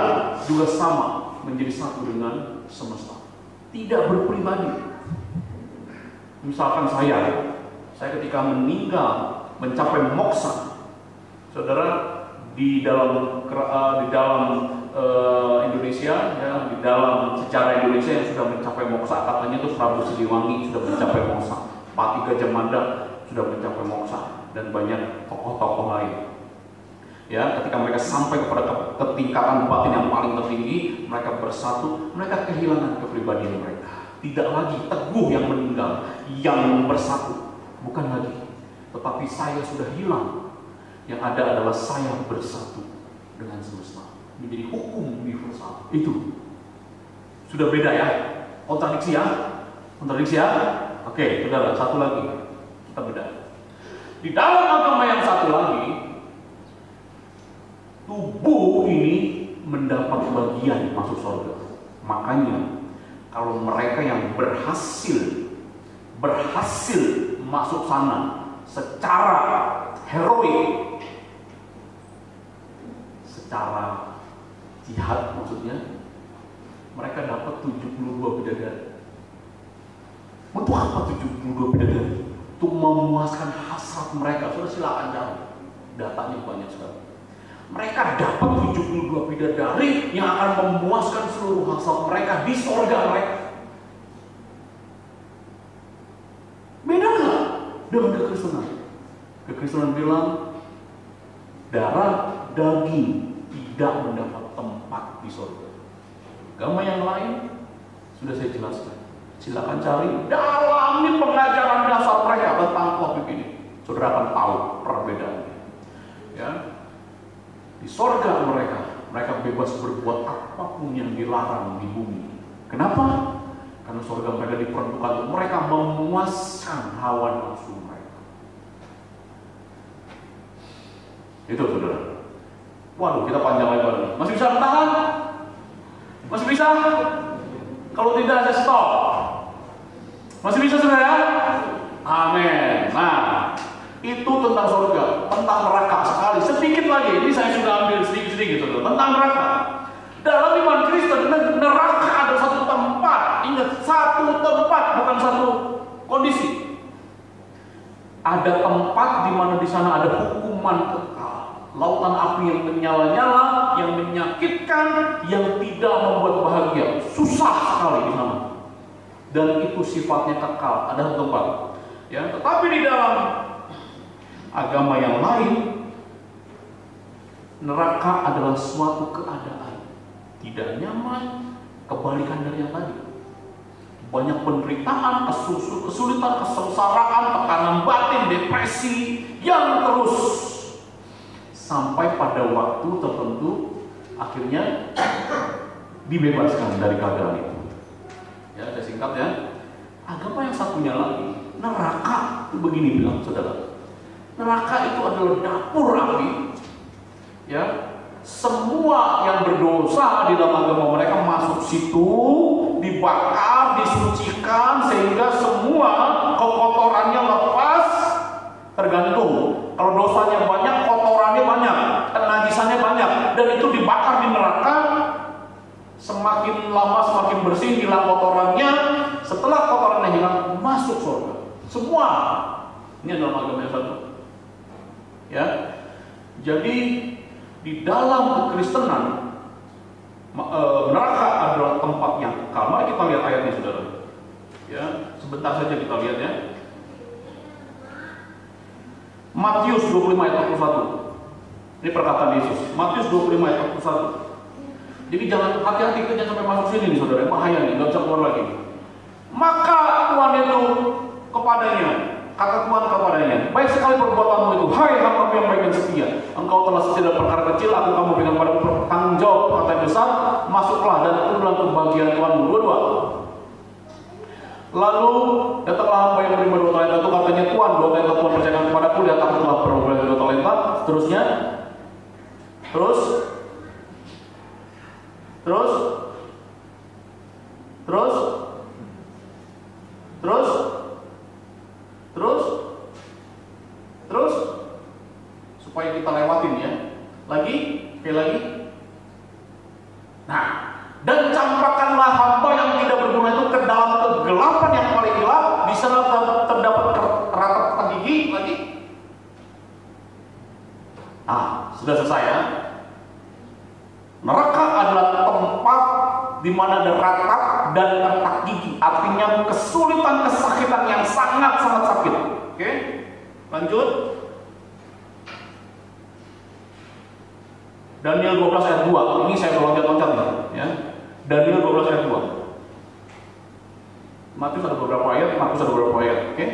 E: juga sama, menjadi satu dengan semesta. Tidak berpribadi. Misalkan saya ketika meninggal mencapai moksa, saudara, di dalam Indonesia, ya, di dalam sejarah Indonesia yang sudah mencapai moksa, katanya itu Prabu Siliwangi sudah mencapai moksa, Pati Gajah Mada sudah mencapai moksa, dan banyak tokoh-tokoh lain. Ya, ketika mereka sampai kepada ketingkatan batin yang paling tertinggi, mereka bersatu, mereka kehilangan kepribadian mereka. Tidak lagi Teguh yang meninggal, yang bersatu, bukan lagi. Tetapi saya sudah hilang. Yang ada adalah saya bersatu dengan semesta, menjadi hukum universal. Itu sudah beda ya, kontradiksi ya, kontradiksi ya. Oke, saudara, satu lagi kita beda. Di dalam agama yang satu lagi, tubuh ini mendapat bagian masuk surga. Makanya kalau mereka yang berhasil masuk sana secara heroik, secara jihad maksudnya, mereka dapat 72 bidadari. Untuk apa 72 bidadari? Untuk memuaskan hasrat mereka. Sudah silakan cari, datanya banyak sekali. Mereka dapat 72 bidadari yang akan memuaskan seluruh hasrat mereka di surga mereka. Beda nggak dengan kekristenan? Kekristenan bilang darah daging tidak mendapat tempat di surga. Agama yang lain sudah saya jelaskan. Silakan cari, dalami pengajaran dasar mereka tentang topik ini. Saudara akan tahu perbedaannya. Ya, di surga mereka bebas berbuat apapun yang dilarang di bumi. Kenapa? Karena surga mereka diperuntukkan untuk mereka memuaskan hawa nafsu mereka. Itu saudara. Waduh, kita panjang lebar. Masih bisa bertahan? Masih bisa? Kalau tidak, saya stop. Masih bisa saudara? Amin. Nah, itu tentang surga, tentang neraka sekali. Sedikit lagi, ini saya sudah ambil sedikit-sedikit saudara. Tentang neraka. Dalam iman Kristen, neraka ada satu tempat. Ingat, satu tempat, bukan satu kondisi. Ada tempat di mana di sana ada hukuman kekal. Lautan api yang menyala-nyala, yang menyakitkan, yang tidak membuat bahagia. Susah sekali di sana. Dan itu sifatnya kekal. Ada satu tempat. Ya, tetapi di dalam agama yang lain, neraka adalah suatu keadaan tidak nyaman, kebalikan dari yang tadi. Banyak penderitaan, kesulitan, kesengsaraan, tekanan batin, depresi yang terus sampai pada waktu tertentu akhirnya dibebaskan dari keadaan itu. Ya, saya singkat ya. Agama yang satunya lagi, neraka itu begini bilang saudara. Neraka itu adalah dapur api. Ya, semua yang berdosa di dalam agama mereka masuk situ, dibakar, disucikan sehingga semua kekotorannya lepas. Tergantung. Kalau dosanya banyak, kotorannya banyak, kenajisannya banyak, dan itu dibakar di neraka. Semakin lama semakin bersih, hilang kotorannya. Setelah kotorannya hilang, masuk surga. Semua. Ini adalah agama yang satu. Ya. Jadi di dalam kekristenan neraka adalah tempat yang kekal. Mari kita lihat ayatnya saudara. Ya, sebentar saja kita lihat ya. Matius 25 ayat 41. Ini perkataan Yesus. Matius 25 ayat 41. Jadi jangan hati-hati, jangan sampai masuk sini nih saudara, bahaya nih, nggak bisa keluar lagi. Maka Tuhan itu kepadanya, kata Tuhan kepadanya, baik sekali perbuatanmu itu, hai hamba yang baik dan setia. Engkau telah setia dalam perkara kecil, aku kamu berikan pada tanggung jawab perkara yang besar. Masuklah dan turunlah ke bagian Tuhanmu. Dua-dua. Lalu datanglah hamba yang menerima 2 talenta itu, katanya Tuhan, 2 talenta Tuhan percayakan kepadaku, dia takut telah beroleh 2 talenta. Seterusnya, terus supaya kita lewatin ya. Lagi, sekali lagi. Nah, dan campakkanlah hamba yang tidak berguna itu ke dalam kegelapan yang paling gelap. Di sana terdapat ratap gigi lagi. Ah, sudah selesai ya. di mana ada ratap dan retak gigi, artinya kesulitan, kesakitan yang sangat-sangat sakit. Oke, lanjut. Daniel 12 ayat 2. Ini saya loncat-loncat ya. Daniel 12 ayat 2. Matius ada beberapa ayat, Markus ada beberapa ayat. Oke.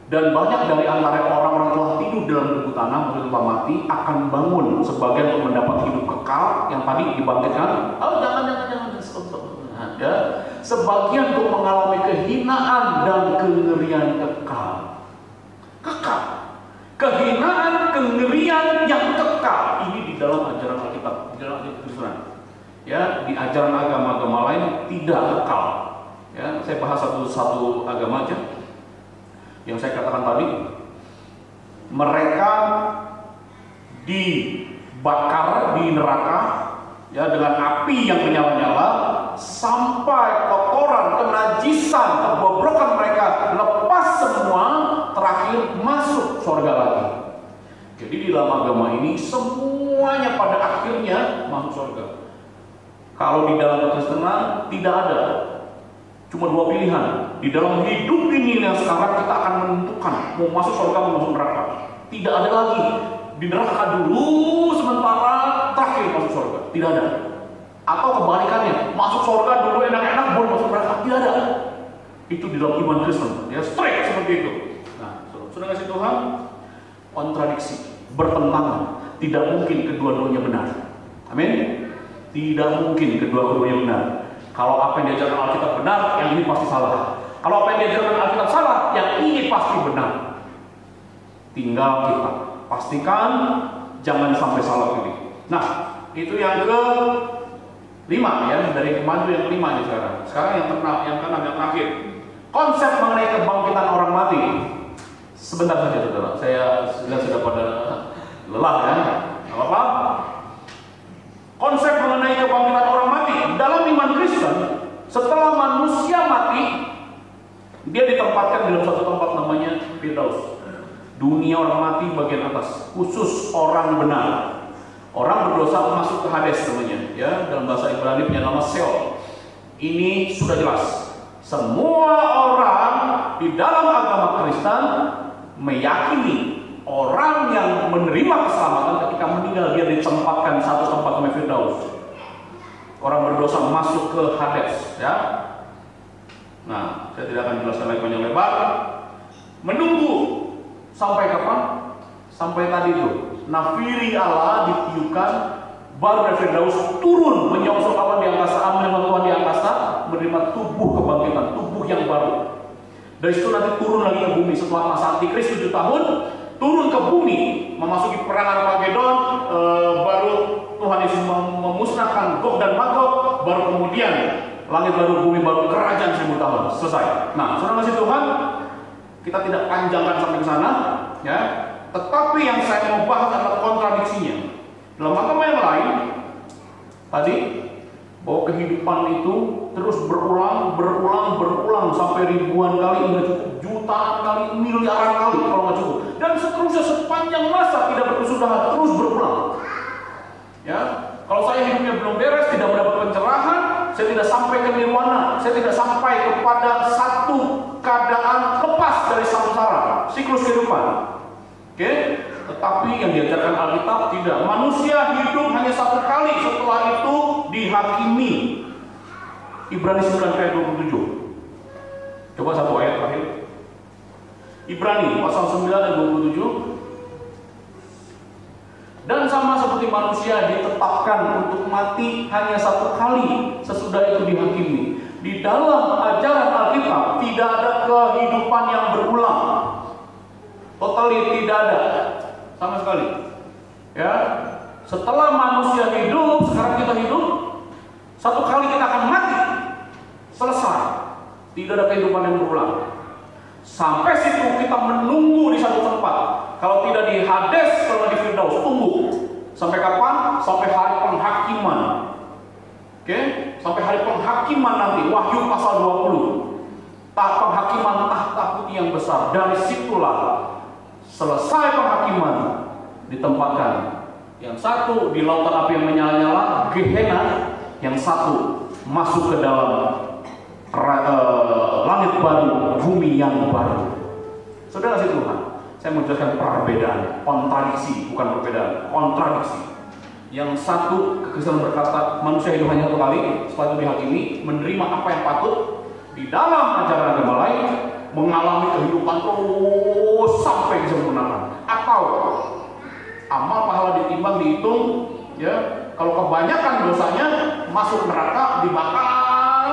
E: Dan banyak dari antara orang-orang telah tidur dalam tubuh tanah, maksudnya telah mati, akan bangun, sebagian untuk mendapat hidup kekal yang tadi dibangkitkan. Oh jangan, ya. Sebagian untuk mengalami kehinaan dan kengerian kekal. Kekal. Kehinaan, kengerian yang kekal. Ini di dalam ajaran Alkitab, di dalam Kristen. Ya, di ajaran agama-agama lain tidak kekal. Ya, saya bahas satu agama aja. Yang saya katakan tadi, mereka dibakar di neraka ya dengan api yang menyala-nyala sampai kotoran, kenajisan, kebobrokan mereka lepas semua, terakhir masuk surga lagi. Jadi di dalam agama ini semuanya pada akhirnya masuk surga. Kalau di dalam Kekristenan tidak ada, cuma dua pilihan. Di dalam hidup ini yang sekarang kita akan menentukan mau masuk surga mau masuk neraka. Tidak ada lagi di neraka dulu sementara terakhir masuk surga. Tidak ada. Atau kebalikannya, masuk surga dulu enak-enak baru masuk neraka. Tidak ada. Itu di dalam iman Kristen. Ya straight seperti itu. Nah, sudah kasih Tuhan kontradiksi, bertentangan. Tidak mungkin kedua-duanya benar. Amin. Tidak mungkin kedua-duanya benar. Kalau apa yang diajarkan Alkitab benar, yang ini pasti salah. Kalau apa yang diajarkan Alkitab salah, yang ini pasti benar. Tinggal kita pastikan jangan sampai salah pilih. Nah, itu yang ke-5 ya, dari kemarin yang ke-5 nih sekarang. Sekarang yang ke-6 yang terakhir. Konsep mengenai kebangkitan orang mati. Sebentar saja saudara, saya sudah pada lelah ya. Gak apa-apa. Konsep mengenai kebangkitan orang mati dalam iman Kristen, setelah manusia mati, dia ditempatkan dalam satu tempat namanya Firdaus. Dunia orang mati bagian atas, khusus orang benar. Orang berdosa masuk ke Hades namanya, ya dalam bahasa Ibrani punya nama Sheol. Ini sudah jelas. Semua orang di dalam agama Kristen meyakini orang yang menerima keselamatan ketika meninggal dia ditempatkan satu tempat namanya Firdaus. Orang berdosa masuk ke Hades, ya. Nah, saya tidak akan jelaskan lagi panjang lebar. Menunggu sampai kapan? Sampai tadi itu nafiri Allah ditiupkan, baru dari Firdaus turun menyongsong awan di angkasa, menerima Tuhan di angkasa, menerima tubuh kebangkitan, tubuh yang baru. Dari situ nanti turun lagi ke bumi setelah masa Antikris 7 tahun. Turun ke bumi, memasuki perang Armageddon, baru Tuhan Yesus memusnahkan Gog dan Magog, baru kemudian langit baru, bumi baru, kerajaan 1000 tahun selesai. Nah, saudara kasih Tuhan, kita tidak panjangkan sampai ke sana, ya. Tetapi yang saya mau bahas adalah kontradiksinya. Dalam agama yang lain, tadi bahwa kehidupan itu terus berulang sampai ribuan kali, hingga cukup jutaan kali, miliaran kali kalau nggak cukup, dan seterusnya sepanjang masa tidak berkesudahan, terus berulang. Ya, kalau saya hidupnya belum beres, tidak mendapat pencerahan, saya tidak sampai ke nirwana, saya tidak sampai kepada satu keadaan lepas dari samsara, siklus kehidupan. Oke? Tetapi yang diajarkan Alkitab tidak. Manusia hidup hanya satu kali, setelah itu dihakimi. Ibrani 9 ayat 27. Coba satu ayat terakhir. Ibrani pasal 9 ayat 27. Dan sama seperti manusia ditetapkan untuk mati hanya satu kali, sesudah itu dihakimi. Di dalam ajaran Alkitab tidak ada kehidupan yang berulang. Totally tidak ada sama sekali. Ya, setelah manusia hidup, sekarang kita hidup, satu kali kita akan mati, selesai. Tidak ada kehidupan yang berulang. Sampai situ kita menunggu di satu tempat. Kalau tidak di Hades, kalau di Firdaus, tunggu. Sampai kapan? Sampai hari penghakiman. Oke? Sampai hari penghakiman nanti, Wahyu pasal 20. Tahap penghakiman tahta putih yang besar. Dari situlah selesai penghakiman ditempatkan. Yang satu di lautan api yang menyala-nyala, Gehenna. Yang satu masuk ke dalam langit baru, bumi yang baru. Saudara kasih Tuhan, saya mau jelaskan perbedaan, kontradiksi, bukan perbedaan, kontradiksi. Yang satu, kekristenan berkata manusia hidup hanya satu kali, setelah itu dihakimi, menerima apa yang patut. Di dalam ajaran agama lain, mengalami kehidupan terus sampai disempurnakan. Atau amal pahala ditimbang, dihitung, ya. Kalau kebanyakan dosanya, masuk neraka, dibakar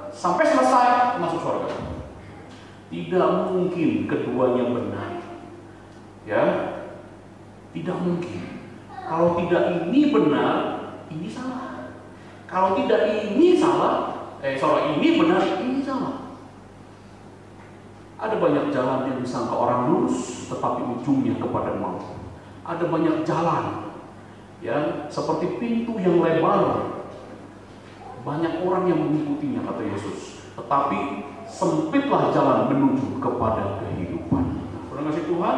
E: sampai selesai, masuk surga. Tidak mungkin keduanya benar, ya. Tidak mungkin. Kalau tidak ini benar, ini salah. Kalau tidak ini salah, ini benar, ini salah. Ada banyak jalan yang disangka orang lurus, tetapi ujungnya kepada maut. Ada banyak jalan, ya, seperti pintu yang lebar. Banyak orang yang mengikutinya, kata Yesus. Tetapi sempitlah jalan menuju kepada kehidupan. Saudara kasih Tuhan,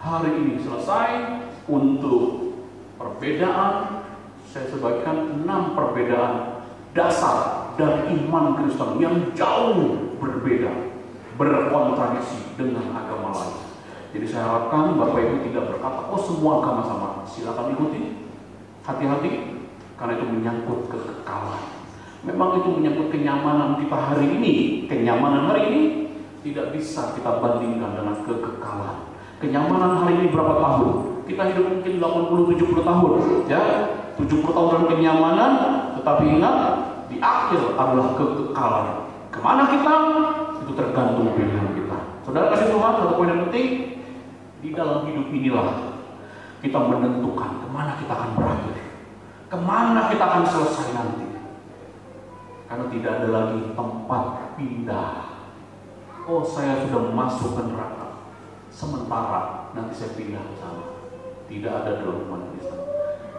E: hari ini selesai untuk perbedaan. Saya sebagikan 6 perbedaan dasar dan iman Kristen yang jauh berbeda, berkontradiksi dengan agama lain. Jadi saya harapkan Bapak Ibu tidak berkata, oh semua agama sama. Silakan ikuti, hati-hati, karena itu menyangkut kekekalan. Memang itu menyangkut kenyamanan kita hari ini. Kenyamanan hari ini tidak bisa kita bandingkan dengan kekekalan. Kenyamanan hari ini berapa tahun? Kita hidup mungkin 80-70 tahun, ya, 70 tahun dalam kenyamanan. Tetapi ingat, di akhir adalah kekekalan. Kemana kita? Itu tergantung pilihan kita. Saudara kasih Tuhan, satu poin yang penting, di dalam hidup inilah kita menentukan kemana kita akan berakhir, kemana kita akan selesai nanti. Karena tidak ada lagi tempat pindah. Oh, saya sudah masuk ke neraka, sementara nanti saya pindah ke sana. Tidak ada dalam umat Kristen.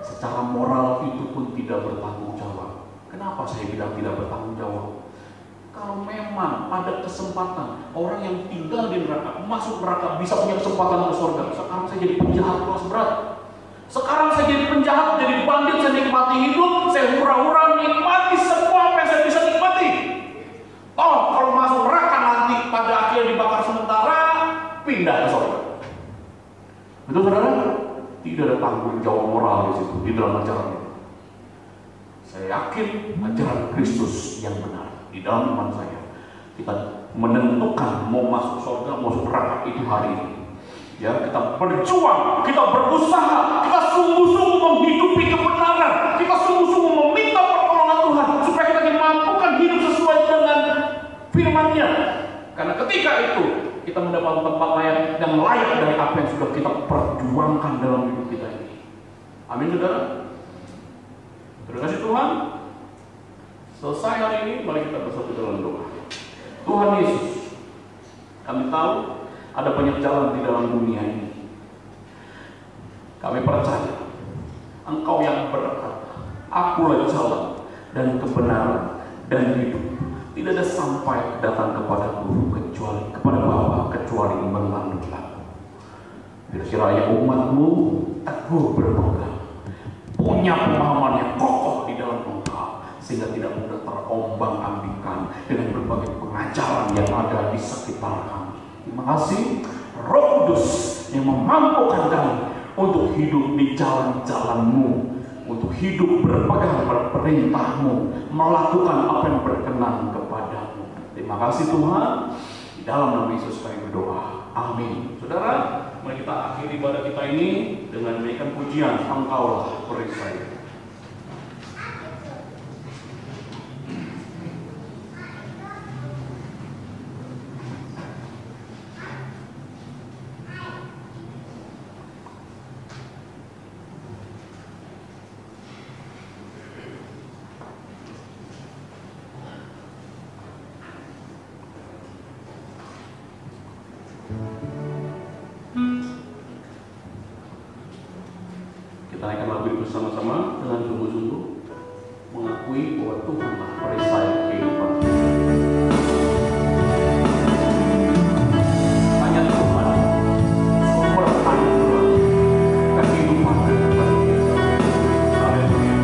E: Secara moral itu pun tidak bertanggung jawab. Kenapa saya bilang tidak bertanggung jawab? Kalau memang ada kesempatan orang yang tinggal di neraka, masuk neraka, bisa punya kesempatan ke surga. Sekarang saya jadi penjahat kelas berat. Sekarang saya jadi penjahat, jadi bandit, saya nikmati hidup, saya hura-hura nikmati semua apa yang saya bisa nikmati. Oh, kalau masuk neraka nanti pada akhirnya dibakar sementara, pindah ke surga. Betul saudara? Tidak ada tanggung jawab moral di situ, di dalam ajaran itu. Saya yakin ajaran Kristus yang benar. Di dalam iman saya, kita menentukan mau masuk surga, mau masuk neraka itu hari ini. Ya, kita berjuang, kita berusaha, kita sungguh-sungguh menghidupi kebenaran, kita sungguh-sungguh meminta pertolongan Tuhan supaya kita dimampukan hidup sesuai dengan firman-Nya. Karena ketika itu kita mendapat tempat yang layak dari apa yang sudah kita perjuangkan dalam hidup kita ini. Amin, saudara. Terima kasih Tuhan. Selesai hari ini, mari kita bersatu dalam doa. Tuhan Yesus, kami tahu ada banyak jalan di dalam dunia ini. Kami percaya Engkau yang berkata, Akulah jalan dan kebenaran dan hidup. Tidak ada sampai datang kepadaku kecuali kepada Bapa kecuali melalui Aku. Kiranya umat-Mu teguh berpegang, punya pemahaman yang kokoh di dalam Engkau, sehingga tidak mudah terombang-ambingkan dengan berbagai pengajaran yang ada di sekitar kami. Terima kasih Roh Kudus yang memampukan kami untuk hidup di jalan-jalan-Mu, untuk hidup berpegang pada perintah-Mu, melakukan apa yang berkenan kepadamu. Terima kasih Tuhan. Di dalam nama Yesus kami berdoa. Amin. Saudara, mari kita akhiri ibadah kita ini dengan menaikkan pujian Engkaulah perisai. Kita naikkan lagu itu bersama-sama dengan sungguh-sungguh mengakui bahwa Tuhanlah perisai kehidupan. Hanya Tuhan sumber anugerah kehidupan dan kebahagiaan. Haleluya.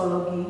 C: doksologi.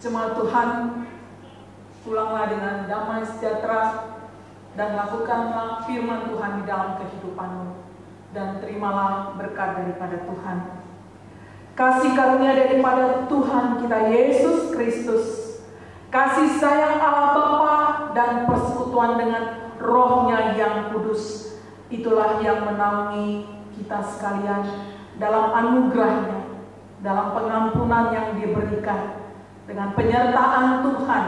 C: Jemaat Tuhan, pulanglah dengan damai sejahtera dan lakukanlah firman Tuhan di dalam kehidupanmu, dan terimalah berkat daripada Tuhan. Kasih karunia daripada Tuhan kita Yesus Kristus, kasih sayang Allah Bapa dan persekutuan dengan Roh-Nya yang kudus, itulah yang menaungi kita sekalian dalam anugerah-Nya, dalam pengampunan yang diberikan, dengan penyertaan Tuhan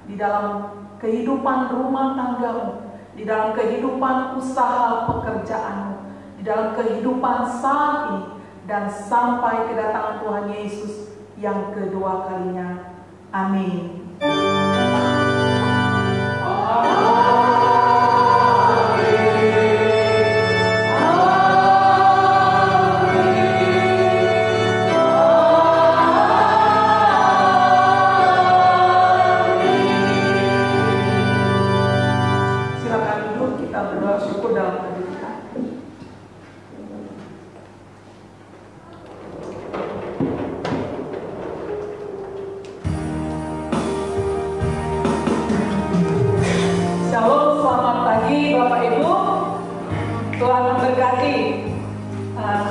C: di dalam kehidupan rumah tanggamu, di dalam kehidupan usaha pekerjaanmu, di dalam kehidupan saat ini, dan sampai kedatangan Tuhan Yesus yang kedua kalinya. Amin.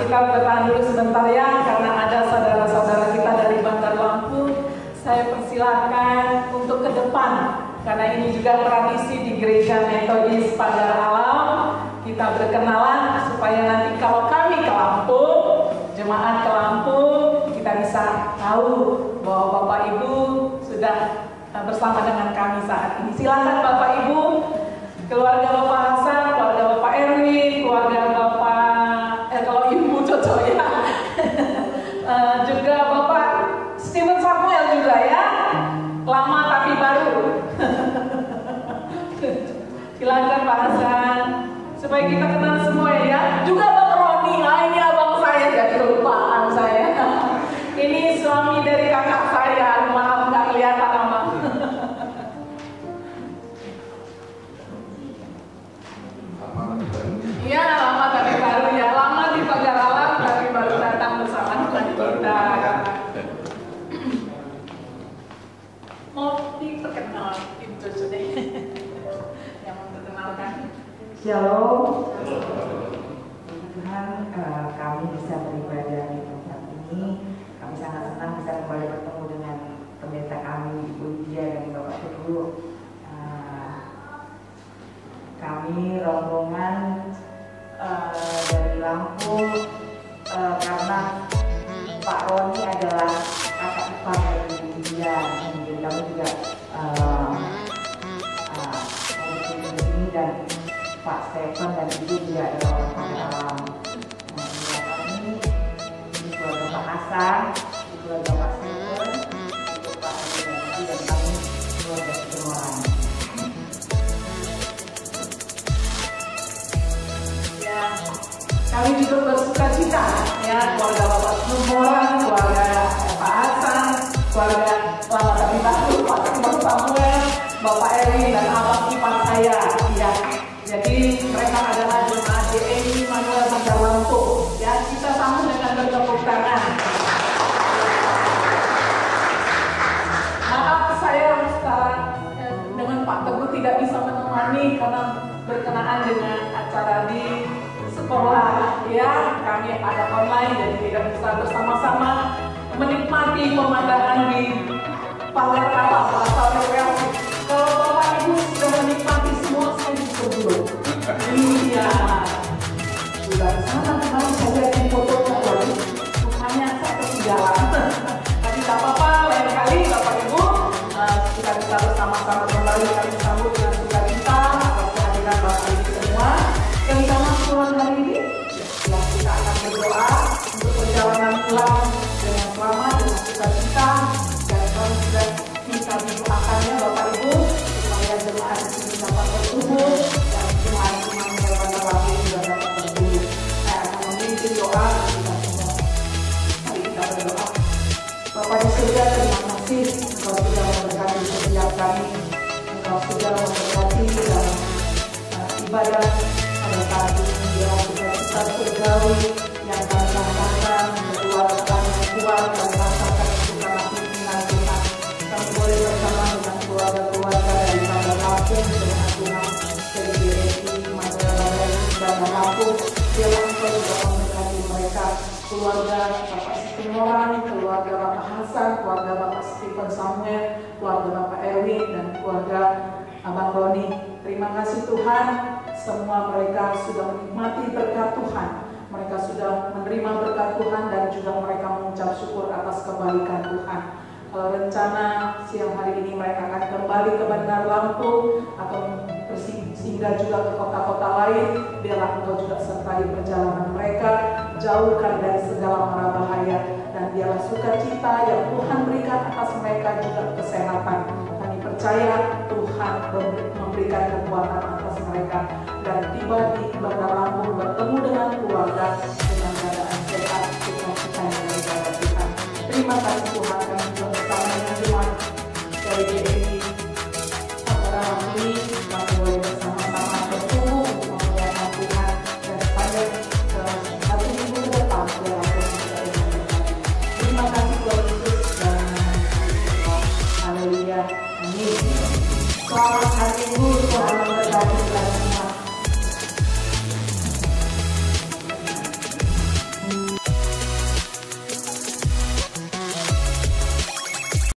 C: Kita bertahan dulu sebentar ya, karena ada saudara-saudara kita dari Bandar Lampung. Saya persilakan untuk ke depan, karena ini juga tradisi di Gereja Metodis Pagar Alam. Kita berkenalan supaya nanti kalau kami ke Lampung, jemaat ke Lampung, kita bisa tahu bahwa Bapak Ibu sudah bersama dengan kami saat ini. Silakan Bapak Ibu, keluarga Bapak Hasan, keluarga Bapak Erwin, keluarga Bapak kalau Ibu cocok ya. Juga Bapak Steven Samuel juga ya. Lama tapi baru. Silakan Pak Hasan, supaya kita kenal semua ya. Juga Bang Roni, ini abang saya, jadi kelupaan saya. Ini suami dari kakak saya, maaf nggak kelihatan abang. Iya, lama tapi baru ya. Lama di Pagar Alam tapi baru datang bersama dengan kita. Mau diperkenalkan Ibu Cucu deh. Yang mau diperkenalkan.
F: Shalom. Tuhan, kami bisa beribadah di tempat ini. Kami sangat senang bisa kembali bertemu dengan pendeta kami, Ibu Lydia dan Bapak Teguh. Kami rombongan dari Lampung, karena Pak Roni adalah kakak ipar dari Ibu Lydia. Jadi kami juga mau di sini, dan Pak Stefan dan Ibu juga adalah orang Pagar Alam. Kami ini keluarga Pak Hasan, keluarga Pak Stefan, Pak Adi dan kami keluarga Semuran.
C: Ya, kami juga bersuka cita ya, keluarga Bapak Semuran, keluarga Pak Hasan, keluarga lama tapi baru Pak Samuel, Bapak Erwin dan abang ipar saya. Ya. Jadi mereka adalah jemaat DMI Manuel Bandar Lampung. Ya, kita sambut dengan bertepuk tangan. Maaf saya sekarang dengan Pak Teguh tidak bisa menemani karena berkenaan dengan acara di sekolah. Ya, kami ada online jadi tidak bisa bersama-sama menikmati pemandangan di Pagar Alam atau rekreasi. Kalau Bapak Ibu sudah menikmati semua, saya bisa dulu. Iya, sudah sana kemarin saya lihat di fotonya lagi, hanya satu jalan. Tapi tak apa-apa, lain kali Bapak Ibu kita bisa bersama-sama kembali
F: kembali kami sambut dengan sukacita atas kehadiran Bapak Ibu semua. Yang sama pulang hari ini, yang kita akan berdoa untuk perjalanan pulang dengan selamat, dengan sukacita, dan kami sudah minta didoakannya Bapak Ibu supaya jemaat di sini dapat bertumbuh dan jemaat-jemaat yang pada waktu juga dapat bertumbuh. Saya akan memimpin doa kita semua. Mari kita berdoa. Bapa di surga, terima kasih Engkau sudah memberkati setiap kami. Engkau sudah memberkati dalam ibadah pada saat ini. Dia kita surgawi yang kami rasakan, berkeluargaan yang kuat, kami rasakan suka pimpinan Tuhan. Kami boleh bersama dengan keluarga-keluarga daripada Lampung dengan Tuhan, dari GRI, Madrasah dan Lampung. Biarlah Engkau juga memberkati mereka, keluarga Bapak Stimorang, keluarga Bapak Hasan, keluarga Bapak Stephen Samuel, keluarga Bapak Erwin, dan keluarga Abang Roni. Terima kasih Tuhan, semua mereka sudah menikmati berkat Tuhan. Mereka sudah menerima berkat Tuhan dan juga mereka mengucap syukur atas kebaikan Tuhan. Kalau rencana siang hari ini mereka akan kembali ke Bandar Lampung atau bersinggah juga ke kota-kota lain, biarlah Engkau juga sertai perjalanan mereka, jauhkan dari segala mara bahaya, dan biarlah sukacita yang Tuhan berikan atas mereka juga kesehatan. Kami percaya Tuhan memberikan kekuatan atas mereka dan tiba di Bandar Lampung bertemu dengan keluarga dengan keadaan sehat, sukacita yang daripada Tuhan. Terima kasih Tuhan, kami bersama dengan jemaat dari GRI Acara ini kami boleh bersama-sama bertumbuh untuk memuliakan Tuhan dan sepanjang 1 minggu ke depan biarlah Tuhan kita memberkati. Terima kasih Tuhan Yesus dan haleluya, amin. Selamat hari Minggu, Tuhan memberkati kita semua.